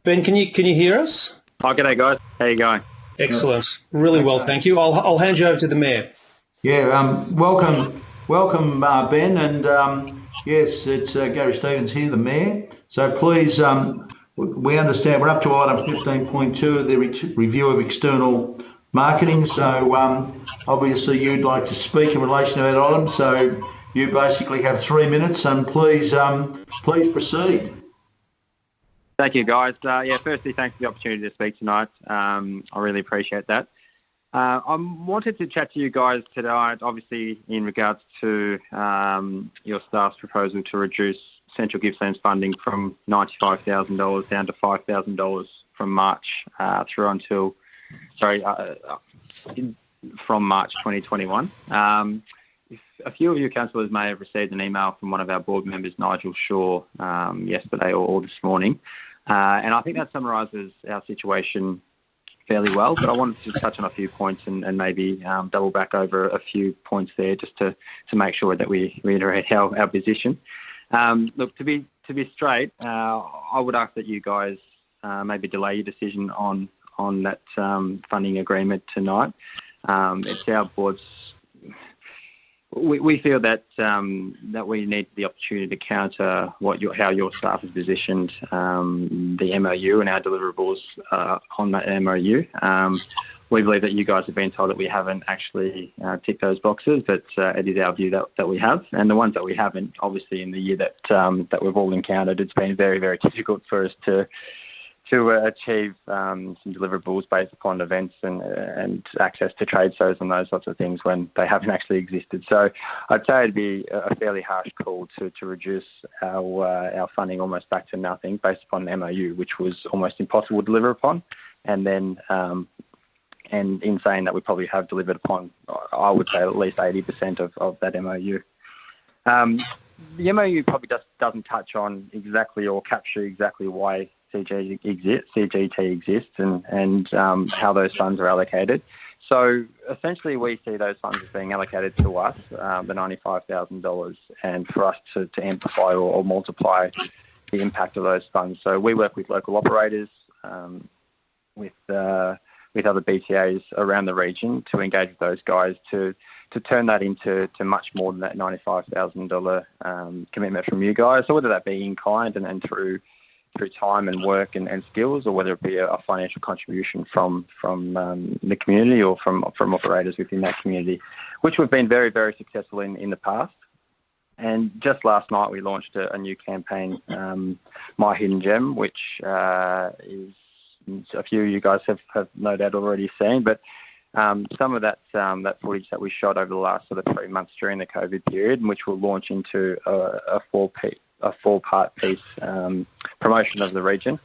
Ben, can you hear us? Oh, g'day guys. How you going? Excellent. Really well, thank you. I'll hand you over to the Mayor. Yeah, welcome, Ben, and yes, it's Gary Stevens here, the Mayor. So please, we understand we're up to item 15.2, the review of external marketing. So obviously you'd like to speak in relation to that item. So you basically have 3 minutes, and please proceed. Thank you, guys. Firstly, thanks for the opportunity to speak tonight. I really appreciate that. I wanted to chat to you guys tonight, obviously, in regards to your staff's proposal to reduce Central Gippsland's funding from $95,000 down to $5,000 from March from March 2021. A few of you councillors may have received an email from one of our board members, Nigel Shaw, yesterday or this morning. And I think that summarises our situation fairly well, but I wanted to touch on a few points and maybe double back over a few points there just to make sure that we reiterate our position. Look, to be straight, I would ask that you guys maybe delay your decision on that funding agreement tonight. It's our board's. We feel that that we need the opportunity to counter how your staff has positioned the MOU and our deliverables on that MOU. We believe that you guys have been told that we haven't actually ticked those boxes, but it is our view that we have. And the ones that we haven't, obviously in the year that we've all encountered, it's been very, very difficult for us to achieve some deliverables based upon events and access to trade shows and those sorts of things when they haven't actually existed. So I'd say it'd be a fairly harsh call to reduce our funding almost back to nothing based upon an MOU, which was almost impossible to deliver upon. And then and in saying that we probably have delivered upon, I would say at least 80% of that MOU. The MOU probably doesn't touch on exactly or capture exactly why CGT exists and how those funds are allocated. So essentially we see those funds as being allocated to us, the $95,000, and for us to amplify or multiply the impact of those funds. So we work with local operators, with other BTAs around the region to engage with those guys to turn that into much more than that $95,000 commitment from you guys. So whether that be in kind and through time and work and skills, or whether it be a financial contribution from the community or from operators within that community, which we've been very, very successful in the past. And just last night we launched a new campaign, My Hidden Gem, which is a few of you guys have no doubt already seen. But some of that footage that we shot over the last sort of 3 months during the COVID period, which will launch into a four-part piece promotion of the region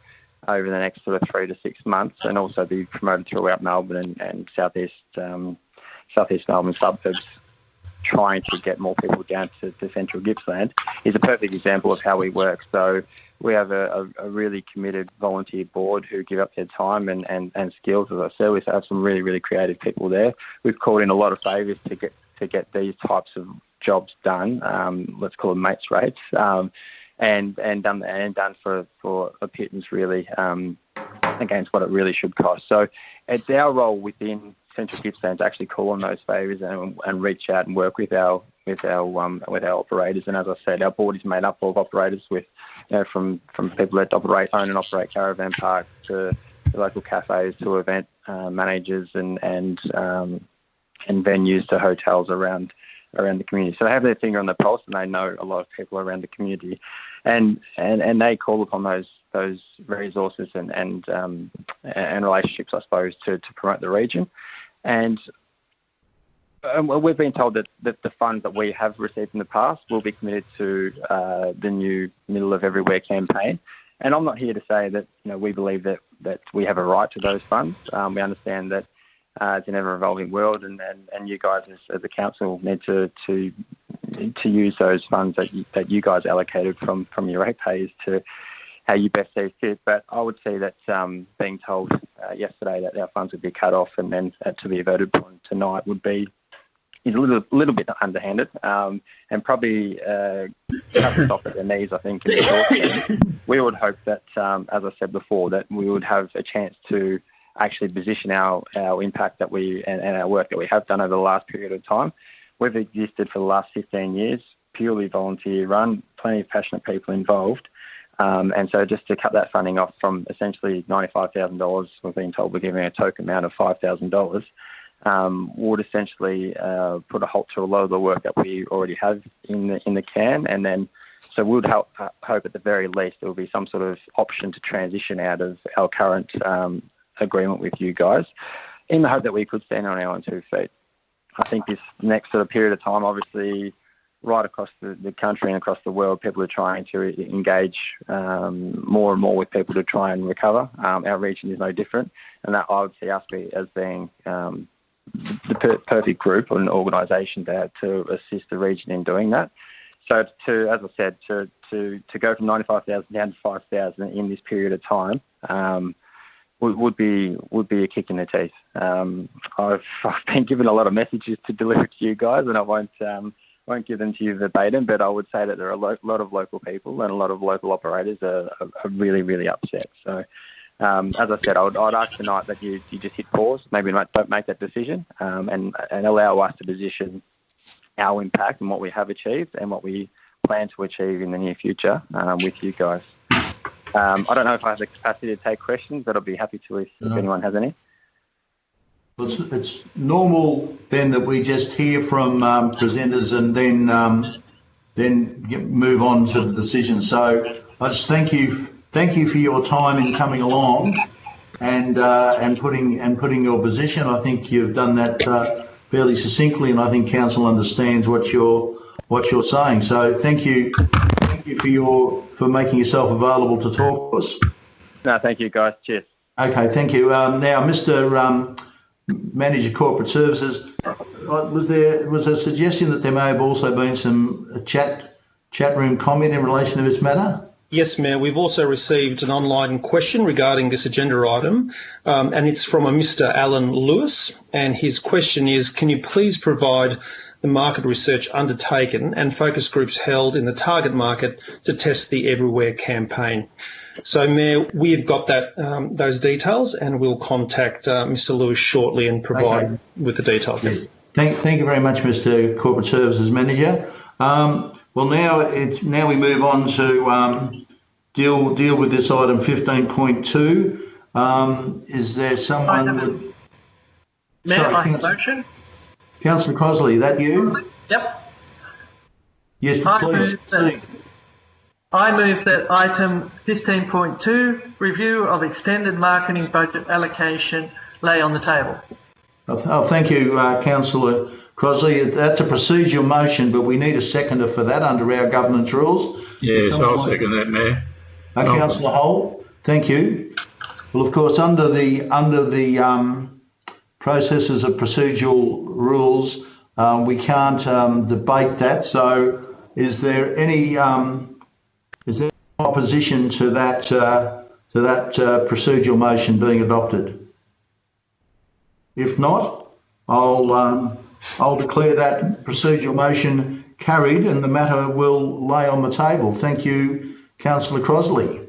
over the next sort of 3 to 6 months, and also be promoted throughout Melbourne and southeast Melbourne suburbs, trying to get more people down to central Gippsland, is a perfect example of how we work. So we have a really committed volunteer board who give up their time and skills. As I said, we have some really, really creative people there. We've called in a lot of favours to get these types of jobs done. Let's call them mates rates, and done for a pittance, really, against what it really should cost. So it's our role within Central Gippsland to actually call on those favours and reach out and work with our operators. And as I said, our board is made up of operators with, from people that own and operate caravan parks to local cafes to event managers and venues to hotels around the community. So they have their finger on the pulse, and they know a lot of people around the community, and they call upon those resources and relationships, I suppose, to promote the region. And we've been told that the funds that we have received in the past will be committed to the new Middle of Everywhere campaign. And I'm not here to say that we believe that we have a right to those funds. We understand that it's an ever-evolving world, and you guys as a council need to use those funds that you guys allocated from your ratepayers to how you best see fit. But I would say that being told yesterday that our funds would be cut off and then to be voted upon tonight is a little bit underhanded, and probably cuts us off at the knees, I think, in the short term. We would hope that, as I said before, that we would have a chance to actually position our impact that and our work that we have done over the last period of time. We've existed for the last 15 years, purely volunteer run, plenty of passionate people involved. And so just to cut that funding off from essentially $95,000, we've been told we're giving a token amount of $5,000, would essentially put a halt to a lot of the work that we already have in the can. And then, so we would hope at the very least there will be some sort of option to transition out of our current agreement with you guys, in the hope that we could stand on our own 2 feet. I think this next sort of period of time, obviously, right across the country and across the world, people are trying to engage more and more with people to try and recover. Our region is no different, and that I would see us as being the perfect group or an organisation to assist the region in doing that. So as I said, to go from 95,000 down to 5,000 in this period of time would be a kick in the teeth. I've been given a lot of messages to deliver to you guys, and I won't give them to you verbatim, but I would say that there are a lot of local people and a lot of local operators are really, really upset. So, as I said, I'd ask tonight that you just hit pause, maybe don't make that decision, and allow us to position our impact and what we have achieved and what we plan to achieve in the near future with you guys. I don't know if I have the capacity to take questions, but I'll be happy to if anyone has any. It's normal then that we just hear from presenters and then move on to the decision. So I just thank you for your time in coming along and putting your position. I think you've done that fairly succinctly, and I think council understands what you're saying. So thank you for making yourself available to talk to us. No, thank you guys. Cheers. Okay, thank you. Now, Mr. Manager Corporate Services, was a suggestion that there may have also been some chat room comment in relation to this matter? Yes, Mayor. We've also received an online question regarding this agenda item, and it's from a Mr. Alan Lewis, and his question is, can you please provide the market research undertaken and focus groups held in the target market to test the Everywhere campaign? So, Mayor, we've got those details, and we'll contact Mr. Lewis shortly and provide with the details. Yes. Thank you very much, Mr. Corporate Services Manager. Well, now we move on to deal with this item 15.2. Is there someone that... Mayor, I have a motion. Councillor Crosley, that you? Yep. Yes, please. I move that item 15.2, review of extended marketing budget allocation, lay on the table. Oh, thank you, Councillor Crosley. That's a procedural motion, but we need a seconder for that under our governance rules. Yes, I'll second that, Mayor. Councillor Hull, thank you. Well, of course, under the processes of procedural rules, we can't debate that. So, is there any opposition to that procedural motion being adopted? If not, I'll declare that procedural motion carried, and the matter will lay on the table. Thank you, Councillor Crosley.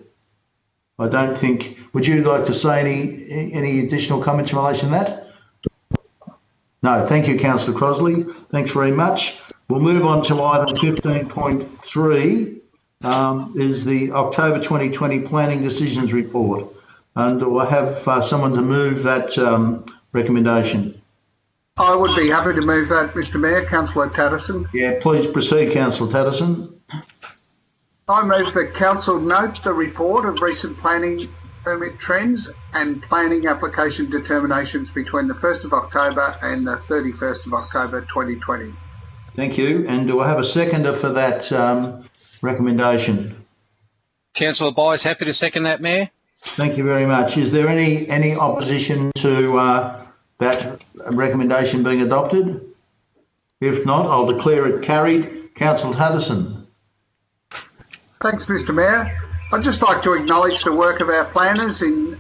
I don't think. Would you like to say any additional comments in relation to that? No. Thank you, Councillor Crosley. Thanks very much. We'll move on to item 15.3. Is the October 2020 Planning Decisions Report. And do I have someone to move that recommendation? I would be happy to move that, Mr Mayor. Councillor Tatterson. Yeah, please proceed, Councillor Tatterson. I move that Council note the report of recent planning permit trends and planning application determinations between the 1st of October and the 31st of October 2020. Thank you. And do I have a seconder for that recommendation? Councillor Byers, happy to second that, Mayor. Thank you very much. Is there any opposition to that recommendation being adopted? If not, I'll declare it carried. Councillor Tatterson. Thanks, Mr Mayor. I'd just like to acknowledge the work of our planners in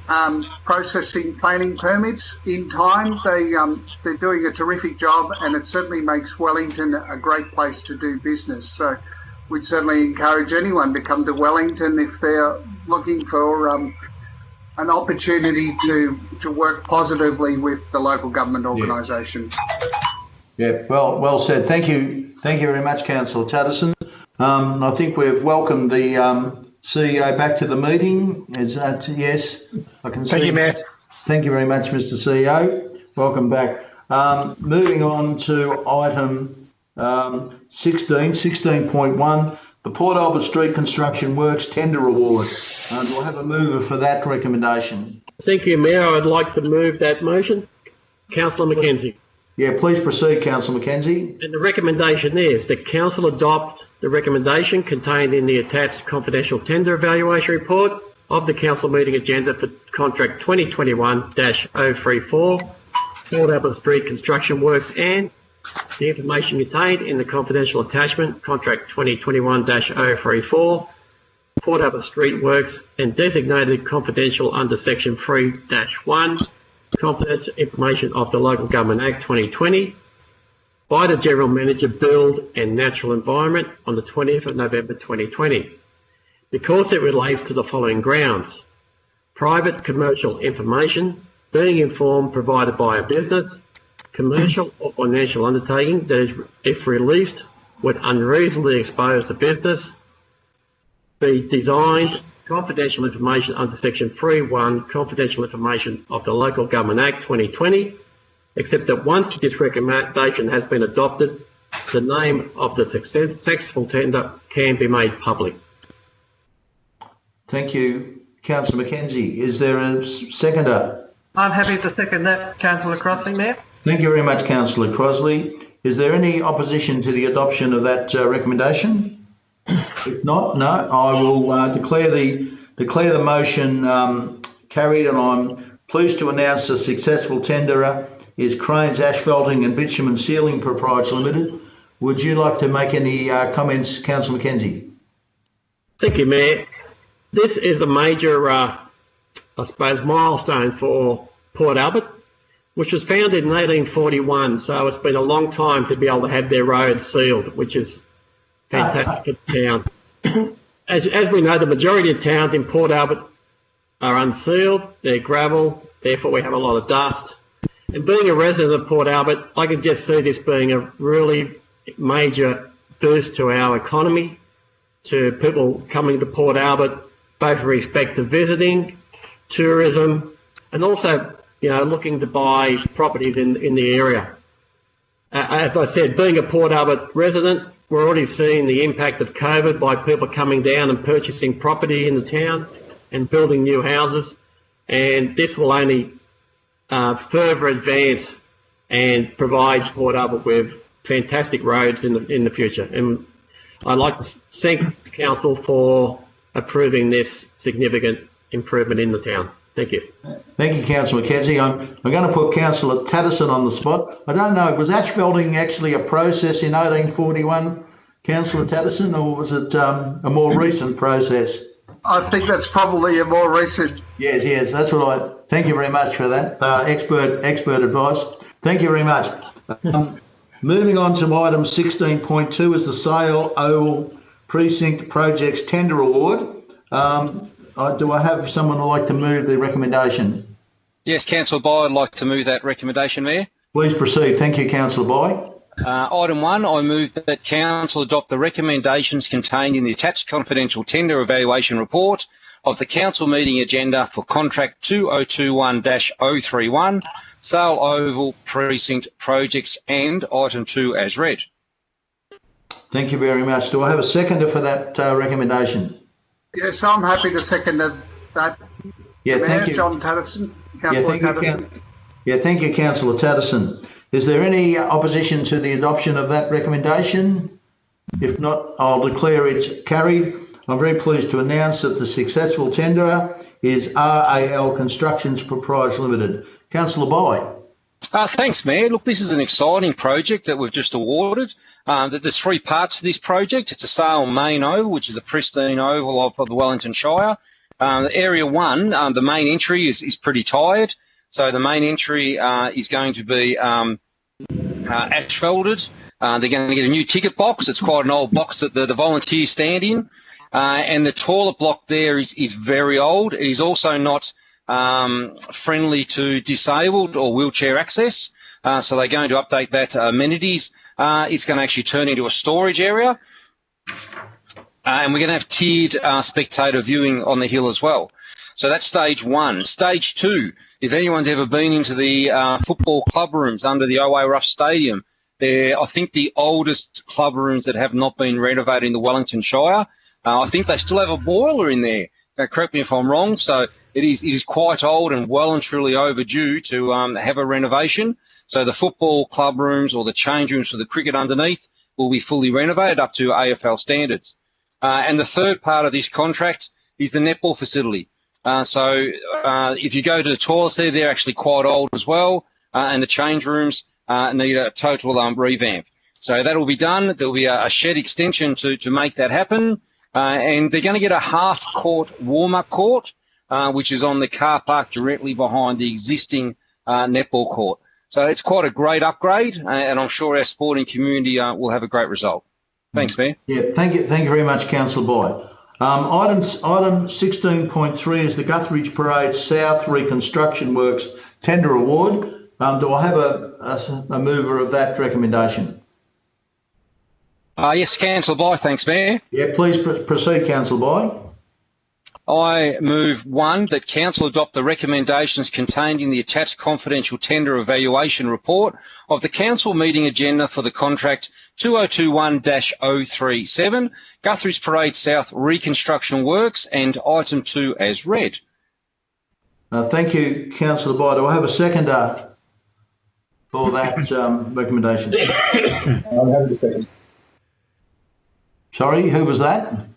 processing planning permits in time. They're doing a terrific job, and it certainly makes Wellington a great place to do business. So we'd certainly encourage anyone to come to Wellington if they're looking for an opportunity to work positively with the local government organisation. Yeah, well said. Thank you very much, Councillor Tatterson. I think we've welcomed the CEO back to the meeting. Is that yes? I can see. Thank you, Mayor. Thank you very much, Mr. CEO. Welcome back. Moving on to item 16.1, the Port Albert Street Construction Works Tender Award. Do I have a mover for that recommendation? Thank you, Mayor. I'd like to move that motion. Councillor Mackenzie. Yeah, please proceed, Councillor Mackenzie. And the recommendation is that Council adopt the recommendation contained in the attached confidential tender evaluation report of the Council meeting agenda for contract 2021-034, Port Albert Street Construction Works, and the information contained in the confidential attachment, contract 2021-034, Port Albert Street Works, and designated confidential under section 3-1, confidential information of the Local Government Act 2020, by the General Manager, Build and Natural Environment on the 20th of November 2020, because it relates to the following grounds: private commercial information being informed provided by a business, commercial or financial undertaking that is, if released, would unreasonably expose the business, be designed confidential information under section 3.1, confidential information of the Local Government Act 2020, except that once this recommendation has been adopted, the name of the successful tender can be made public. Thank you, Councillor Mackenzie. Is there a seconder? I'm happy to second that, Councillor Crosley, Mayor. Thank you very much, Councillor Crosley. Is there any opposition to the adoption of that recommendation? If not, no, I will declare the motion carried, and I'm pleased to announce the successful tenderer is Cranes Asphalting and Bitumen Sealing Proprietary Limited. Would you like to make any comments, Councillor Mackenzie? Thank you, Mayor. This is a major, I suppose, milestone for Port Albert, which was founded in 1841, so it's been a long time to be able to have their roads sealed, which is fantastic for the town. As we know, the majority of towns in Port Albert are unsealed, they're gravel, therefore we have a lot of dust. And being a resident of Port Albert, I can just see this being a really major boost to our economy, to people coming to Port Albert, both with respect to visiting, tourism, and also, you know, looking to buy properties in the area. As I said, being a Port Albert resident, we're already seeing the impact of COVID by people coming down and purchasing property in the town and building new houses. And this will only further advance and provide Port Albert with fantastic roads in the future. And I'd like to thank the council for approving this significant improvement in the town. Thank you. Thank you, Councillor McKenzie. I'm going to put Councillor Tatterson on the spot. I don't know, was asphalting actually a process in 1841, Councillor Tatterson, or was it a more recent process? I think that's probably a more recent. Yes, that's what thank you very much for that expert advice. Thank you very much. Moving on to item 16.2 is the Sale Oval Precinct Projects Tender Award. Do I have someone who'd like to move the recommendation? Yes, Councillor Boyd, I'd like to move that recommendation, Mayor. Please proceed. Thank you, Councillor Boyd. Item 1, I move that Council adopt the recommendations contained in the attached confidential tender evaluation report of the Council meeting agenda for Contract 2021-031, Sale Oval Precinct Projects, and Item 2 as read. Thank you very much. Do I have a seconder for that recommendation? Yes, I'm happy to second that. Yeah, thank you. John Tatterson. Thank you, Councillor Tatterson. Is there any opposition to the adoption of that recommendation? If not, I'll declare it carried. I'm very pleased to announce that the successful tenderer is RAL Constructions Proprietary Limited. Councillor Boyd. Thanks, Mayor. Look, this is an exciting project that we've just awarded. There's 3 parts to this project. It's a Sale Main Oval, which is a pristine oval of the Wellington Shire. Area 1, the main entry is pretty tired. So the main entry is going to be asphalted. They're going to get a new ticket box. It's quite an old box that the volunteers stand in. And the toilet block there is very old. It is also not friendly to disabled or wheelchair access. So they're going to update that amenities. It's going to actually turn into a storage area. And we're going to have tiered spectator viewing on the hill as well. So that's stage 1. Stage 2, if anyone's ever been into the football club rooms under the OA Rough Stadium, they're, I think, the oldest club rooms that have not been renovated in the Wellington Shire. I think they still have a boiler in there. Correct me if I'm wrong. So it is quite old and well and truly overdue to have a renovation. So the football club rooms or the change rooms for the cricket underneath will be fully renovated up to AFL standards. And the third part of this contract is the netball facility. So if you go to the toilets there, they're actually quite old as well, and the change rooms need a total revamp. So that will be done. There'll be a shed extension to make that happen, and they're going to get a half-court warm-up court, which is on the car park directly behind the existing netball court. So it's quite a great upgrade, and I'm sure our sporting community will have a great result. Thanks, Mayor. Yeah, thank you very much, Councillor Boyd. Item 16.3 is the Guthridge Parade South Reconstruction Works Tender Award. Do I have a mover of that recommendation? Yes, Councillor Boyd. Thanks, Mayor. Yeah, please proceed, Councillor Boyd. I move 1, that Council adopt the recommendations contained in the attached confidential tender evaluation report of the Council meeting agenda for the contract 2021-037, Guthridge Parade South Reconstruction Works, and Item 2 as read. Thank you, Councillor Boyd. Do I have a seconder for that recommendation? I'm happy to second. Sorry, who was that?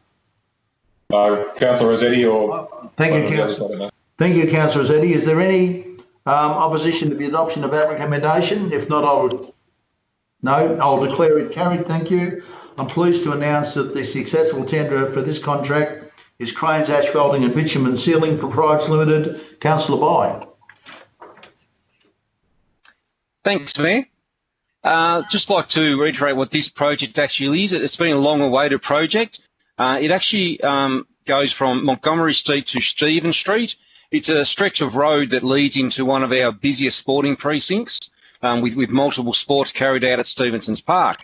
Councillor Rossetti or... Thank you, Councillor. Thank you, Councillor Rossetti. Is there any opposition to the adoption of that recommendation? If not, I'll declare it carried. Thank you. I'm pleased to announce that the successful tenderer for this contract is Cranes Asphalting and Bitumen Sealing Proprietary Limited. Councillor Boyd. Thanks, Mayor. Just like to reiterate what this project actually is. It's been a long-awaited project. It actually goes from Montgomery Street to Stephen Street. It's a stretch of road that leads into one of our busiest sporting precincts with multiple sports carried out at Stevenson's Park.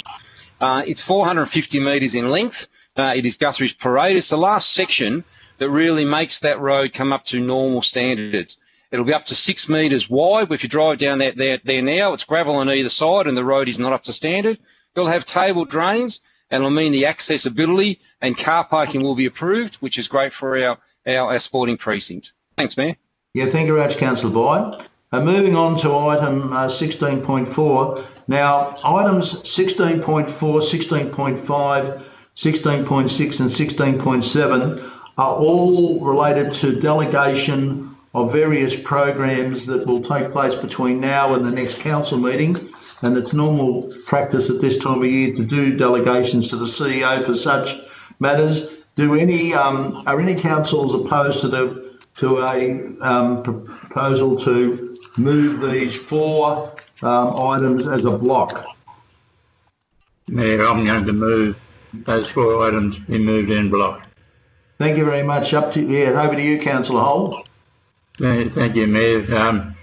It's 450 metres in length. It is Guthridge Parade. It's the last section that really makes that road come up to normal standards. It'll be up to 6 metres wide. But if you drive down there now, it's gravel on either side and the road is not up to standard. It'll have table drains. and it'll mean the accessibility and car parking will be approved, which is great for our sporting precinct. Thanks, Mayor. Yeah, thank you very much, Councillor Byde. Moving on to item 16.4. Now, items 16.4, 16.5, 16.6 and 16.7 are all related to delegation of various programs that will take place between now and the next council meeting. And it's normal practice at this time of year to do delegations to the CEO for such matters. Are any councils opposed to a proposal to move these four items as a block? Mayor, I'm going to move those four items be moved in block. Thank you very much. Over to you, Councillor Hull. Thank you, Mayor. I'm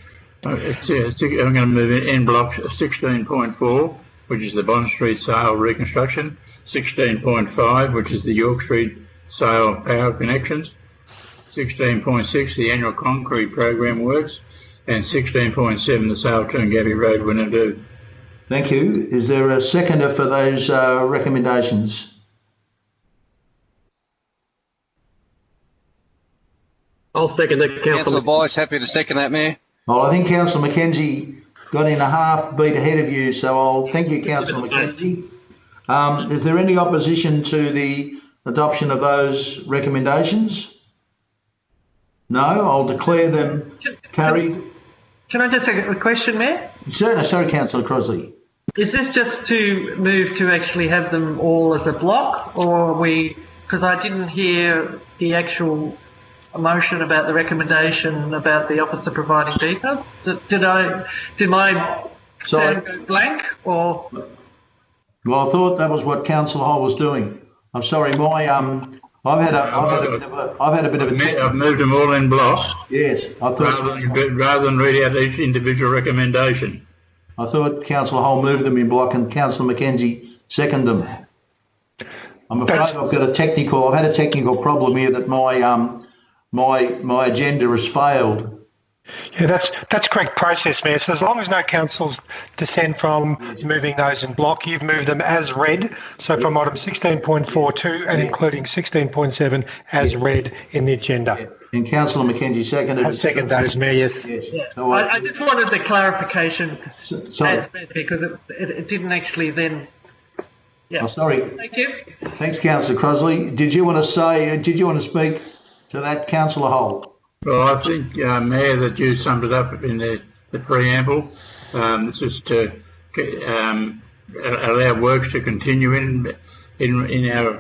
going to move it in block 16.4, which is the Bond Street sale reconstruction, 16.5, which is the York Street sale power connections, 16.6, the annual concrete program works, and 16.7, the sale Turngabby Road Winnedoo. Thank you. Is there a seconder for those recommendations? I'll second that, Councillor Vice, happy to second that, Mayor. Well, I think Councillor McKenzie got in a half beat ahead of you, so I'll thank you, Councillor McKenzie. Is there any opposition to the adoption of those recommendations? No, I'll declare them carried. Can I just ask a question, Mayor? Certainly, sorry, Councillor Crosley. Is this just to move to actually have them all as a block, or are we? Because I didn't hear the actual motion about the recommendation about the officer providing details. Did my sound go blank, or? Well, I thought that was what Councillor Hull was doing. I'm sorry, I've had a bit of a. I've moved them all in block. Yes, I thought rather than read out each individual recommendation. I thought Councillor Hull moved them in block and Councillor McKenzie seconded them. I'm afraid I've had a technical problem here that my agenda has failed. Yeah, that's correct process, Mayor. So as long as no councils dissent from moving those in block, you've moved them as read. So from item 16.42 and including 16.7 as read in the agenda. And Councillor McKenzie seconded. I second those, Mayor, yes. Yeah. So I just wanted the clarification because it didn't actually then. Yeah. Oh, sorry. Thank you. Thanks, Councillor Crosley. Did you want to speak to that, Councillor Hull? Well, I think, Mayor, that you summed it up in the preamble. This is to allow works to continue in our,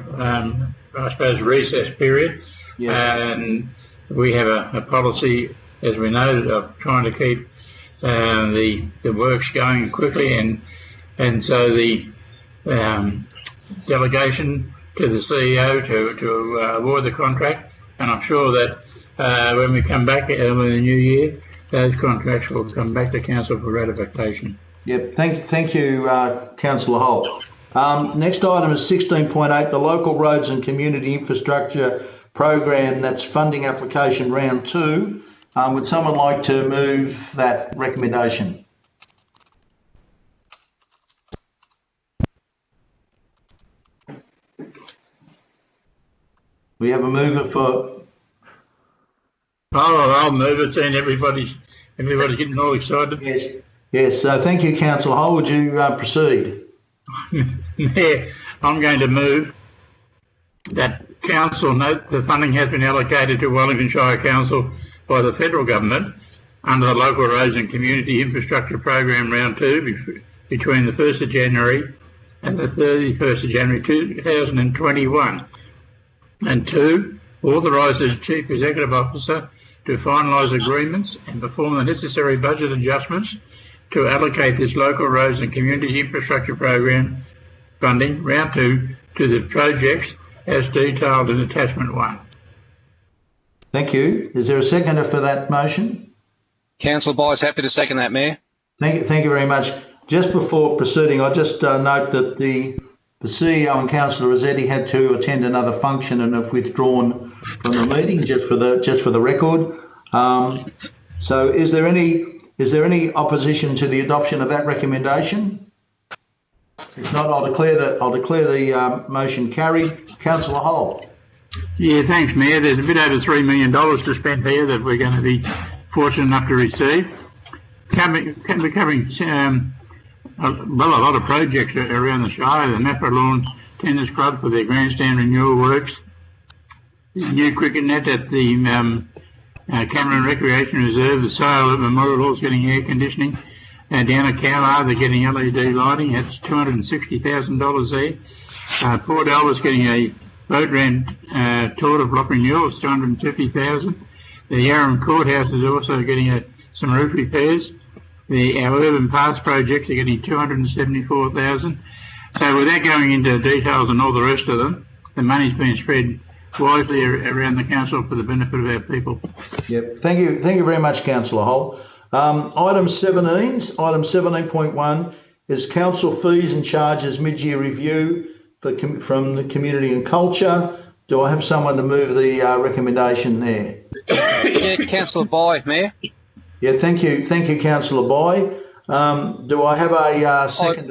I suppose, recess period. Yeah. And we have a policy, as we know, of trying to keep the works going quickly, and so the delegation to the CEO to award the contract, and I'm sure that when we come back in the new year, those contracts will come back to council for ratification. Yep, thank you, Councillor Hull. Next item is 16.8, the Local Roads and Community Infrastructure Program. That's funding application round 2. Would someone like to move that recommendation? We have a mover for. Oh, I'll move it, and everybody's getting all excited. Yes. So thank you, Councillor Hull. Would you proceed? Yeah, I'm going to move that council note the funding has been allocated to Wellington Shire Council by the federal government under the Local Roads and Community Infrastructure Program Round 2 between the 1st of January and the 31st of January 2021. And 2, authorise the Chief Executive Officer to finalise agreements and perform the necessary budget adjustments to allocate this Local Roads and Community Infrastructure Program funding round 2 to the projects as detailed in attachment 1. Thank you. Is there a seconder for that motion? Councillor Byers, happy to second that, Mayor. Thank you very much. Just before proceeding, I just note that the CEO and Councillor Rossetti had to attend another function and have withdrawn from the meeting, just for the record. So is there any opposition to the adoption of that recommendation? If not, I'll declare the motion carried. Councillor Hull. Yeah, thanks, Mayor. There's a bit over $3 million to spend here that we're going to be fortunate enough to receive. We're covering a lot of projects around the Shire. The Napa Lawn Tennis Club for their grandstand renewal works. The new cricket net at the Cameron Recreation Reserve. The sale at Memorial Hall's getting air conditioning. Down at Cowlar, they're getting LED lighting. That's $260,000 there. Port Albert's getting a boat rent tour of block renewal. It's $250,000. The Yarram Courthouse is also getting some roof repairs. Our urban paths projects are getting $274,000. So without going into details and all the rest of them, the money's been spread wisely around the council for the benefit of our people. Yep. Thank you very much, Councillor Hull. Item 17.1 is council fees and charges mid-year review from the Community and Culture. Do I have someone to move the recommendation there? Yeah, Councillor Bye, Mayor. Yeah, thank you, Councillor Bye. Do I have a second?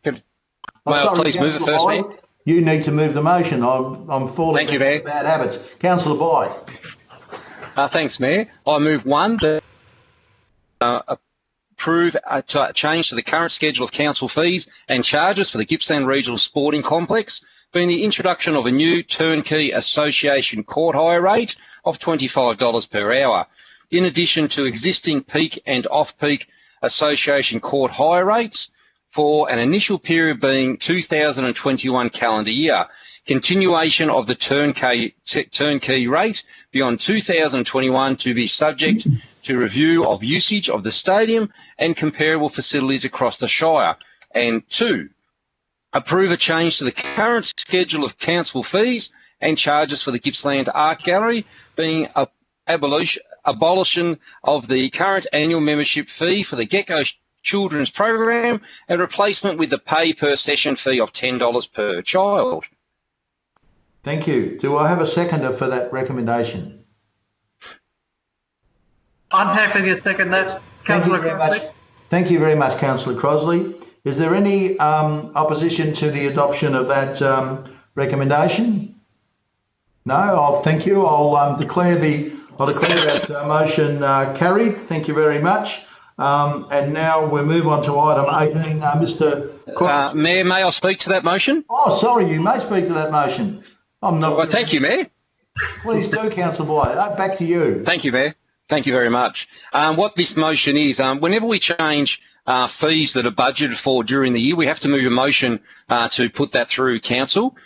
Please move it first, Mayor. You need to move the motion. I'm falling into bad habits. Councillor Bye. Thanks, Mayor. I move one that approve a change to the current schedule of council fees and charges for the Gippsland Regional Sporting Complex, being the introduction of a new turnkey association court hire rate of $25 per hour, in addition to existing peak and off-peak association court hire rates for an initial period being 2021 calendar year, continuation of the turnkey rate beyond 2021 to be subject to review of usage of the stadium and comparable facilities across the Shire. And 2, approve a change to the current schedule of council fees and charges for the Gippsland Art Gallery, being abolition of the current annual membership fee for the Gecko Children's Program and replacement with the pay per session fee of $10 per child. Thank you. Do I have a seconder for that recommendation? I'm happy to second that, Councillor Crossley. Thank you very much, Councillor Crossley. Is there any opposition to the adoption of that recommendation? No. Thank you. I'll declare that motion carried. Thank you very much. And now we'll move on to item 18. Mr. Mayor, may I speak to that motion? Oh, sorry, you may speak to that motion. I'm not. Well, thank you, Mayor. Please do, Councillor White. Back to you. Thank you, Mayor. Thank you very much. What this motion is, whenever we change fees that are budgeted for during the year, we have to move a motion to put that through council.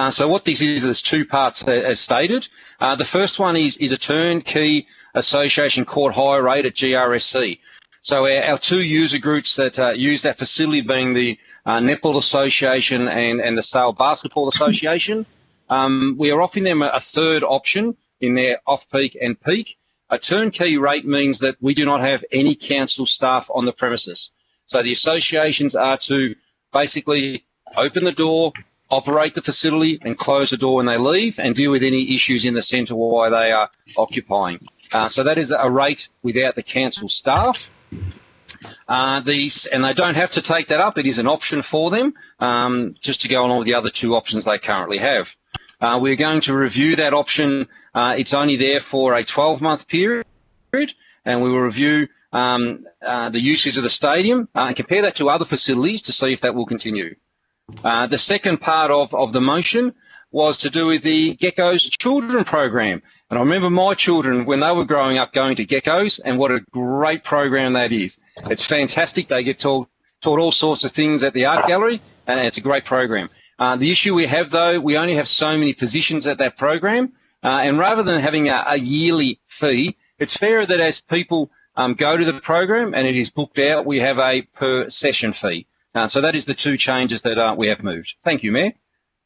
So what this is, there's two parts as stated. The first one is a turnkey association court hire rate at GRSC. So our two user groups that use that facility being the Netball Association and the Sale Basketball Association, we are offering them a third option in their off-peak and peak. A turnkey rate means that we do not have any council staff on the premises. So the associations are to basically open the door, operate the facility and close the door when they leave and deal with any issues in the centre while they are occupying. So that is a rate without the council staff. And they don't have to take that up. It is an option for them just to go along with the other two options they currently have. We're going to review that option. It's only there for a 12-month period, and we will review the usage of the stadium and compare that to other facilities to see if that will continue. The second part of the motion was to do with the Geckos Children Program. And I remember my children, when they were growing up, going to Geckos, and what a great program that is. It's fantastic. They get taught all sorts of things at the art gallery, and it's a great program. The issue we have, though, we only have so many positions at that program, and rather than having a yearly fee, it's fairer that as people go to the program and it is booked out, we have a per session fee. So that is the two changes that we have moved. Thank you, Mayor.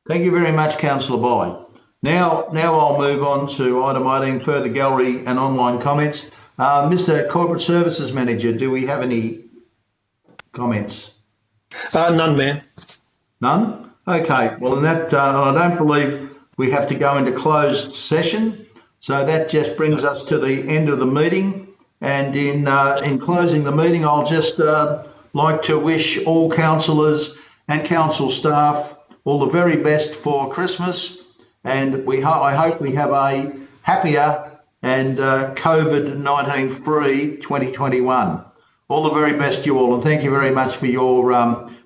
Thank you very much, Councillor Bye. Now I'll move on to item 18, further gallery and online comments. Mr. Corporate Services Manager, do we have any comments? None, Mayor. None? Okay. Well, in that, I don't believe we have to go into closed session. So that just brings us to the end of the meeting. And in closing the meeting, I'll just like to wish all councillors and council staff all the very best for Christmas, and I hope we have a happier and COVID-19 free 2021. All the very best to you all, and thank you very much for your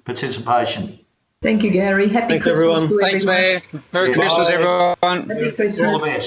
participation. Thank you, Gary. Happy Thanks, Christmas everyone. to Thanks, everyone. Mayor. Merry Christmas, everyone. Happy Christmas. All the best.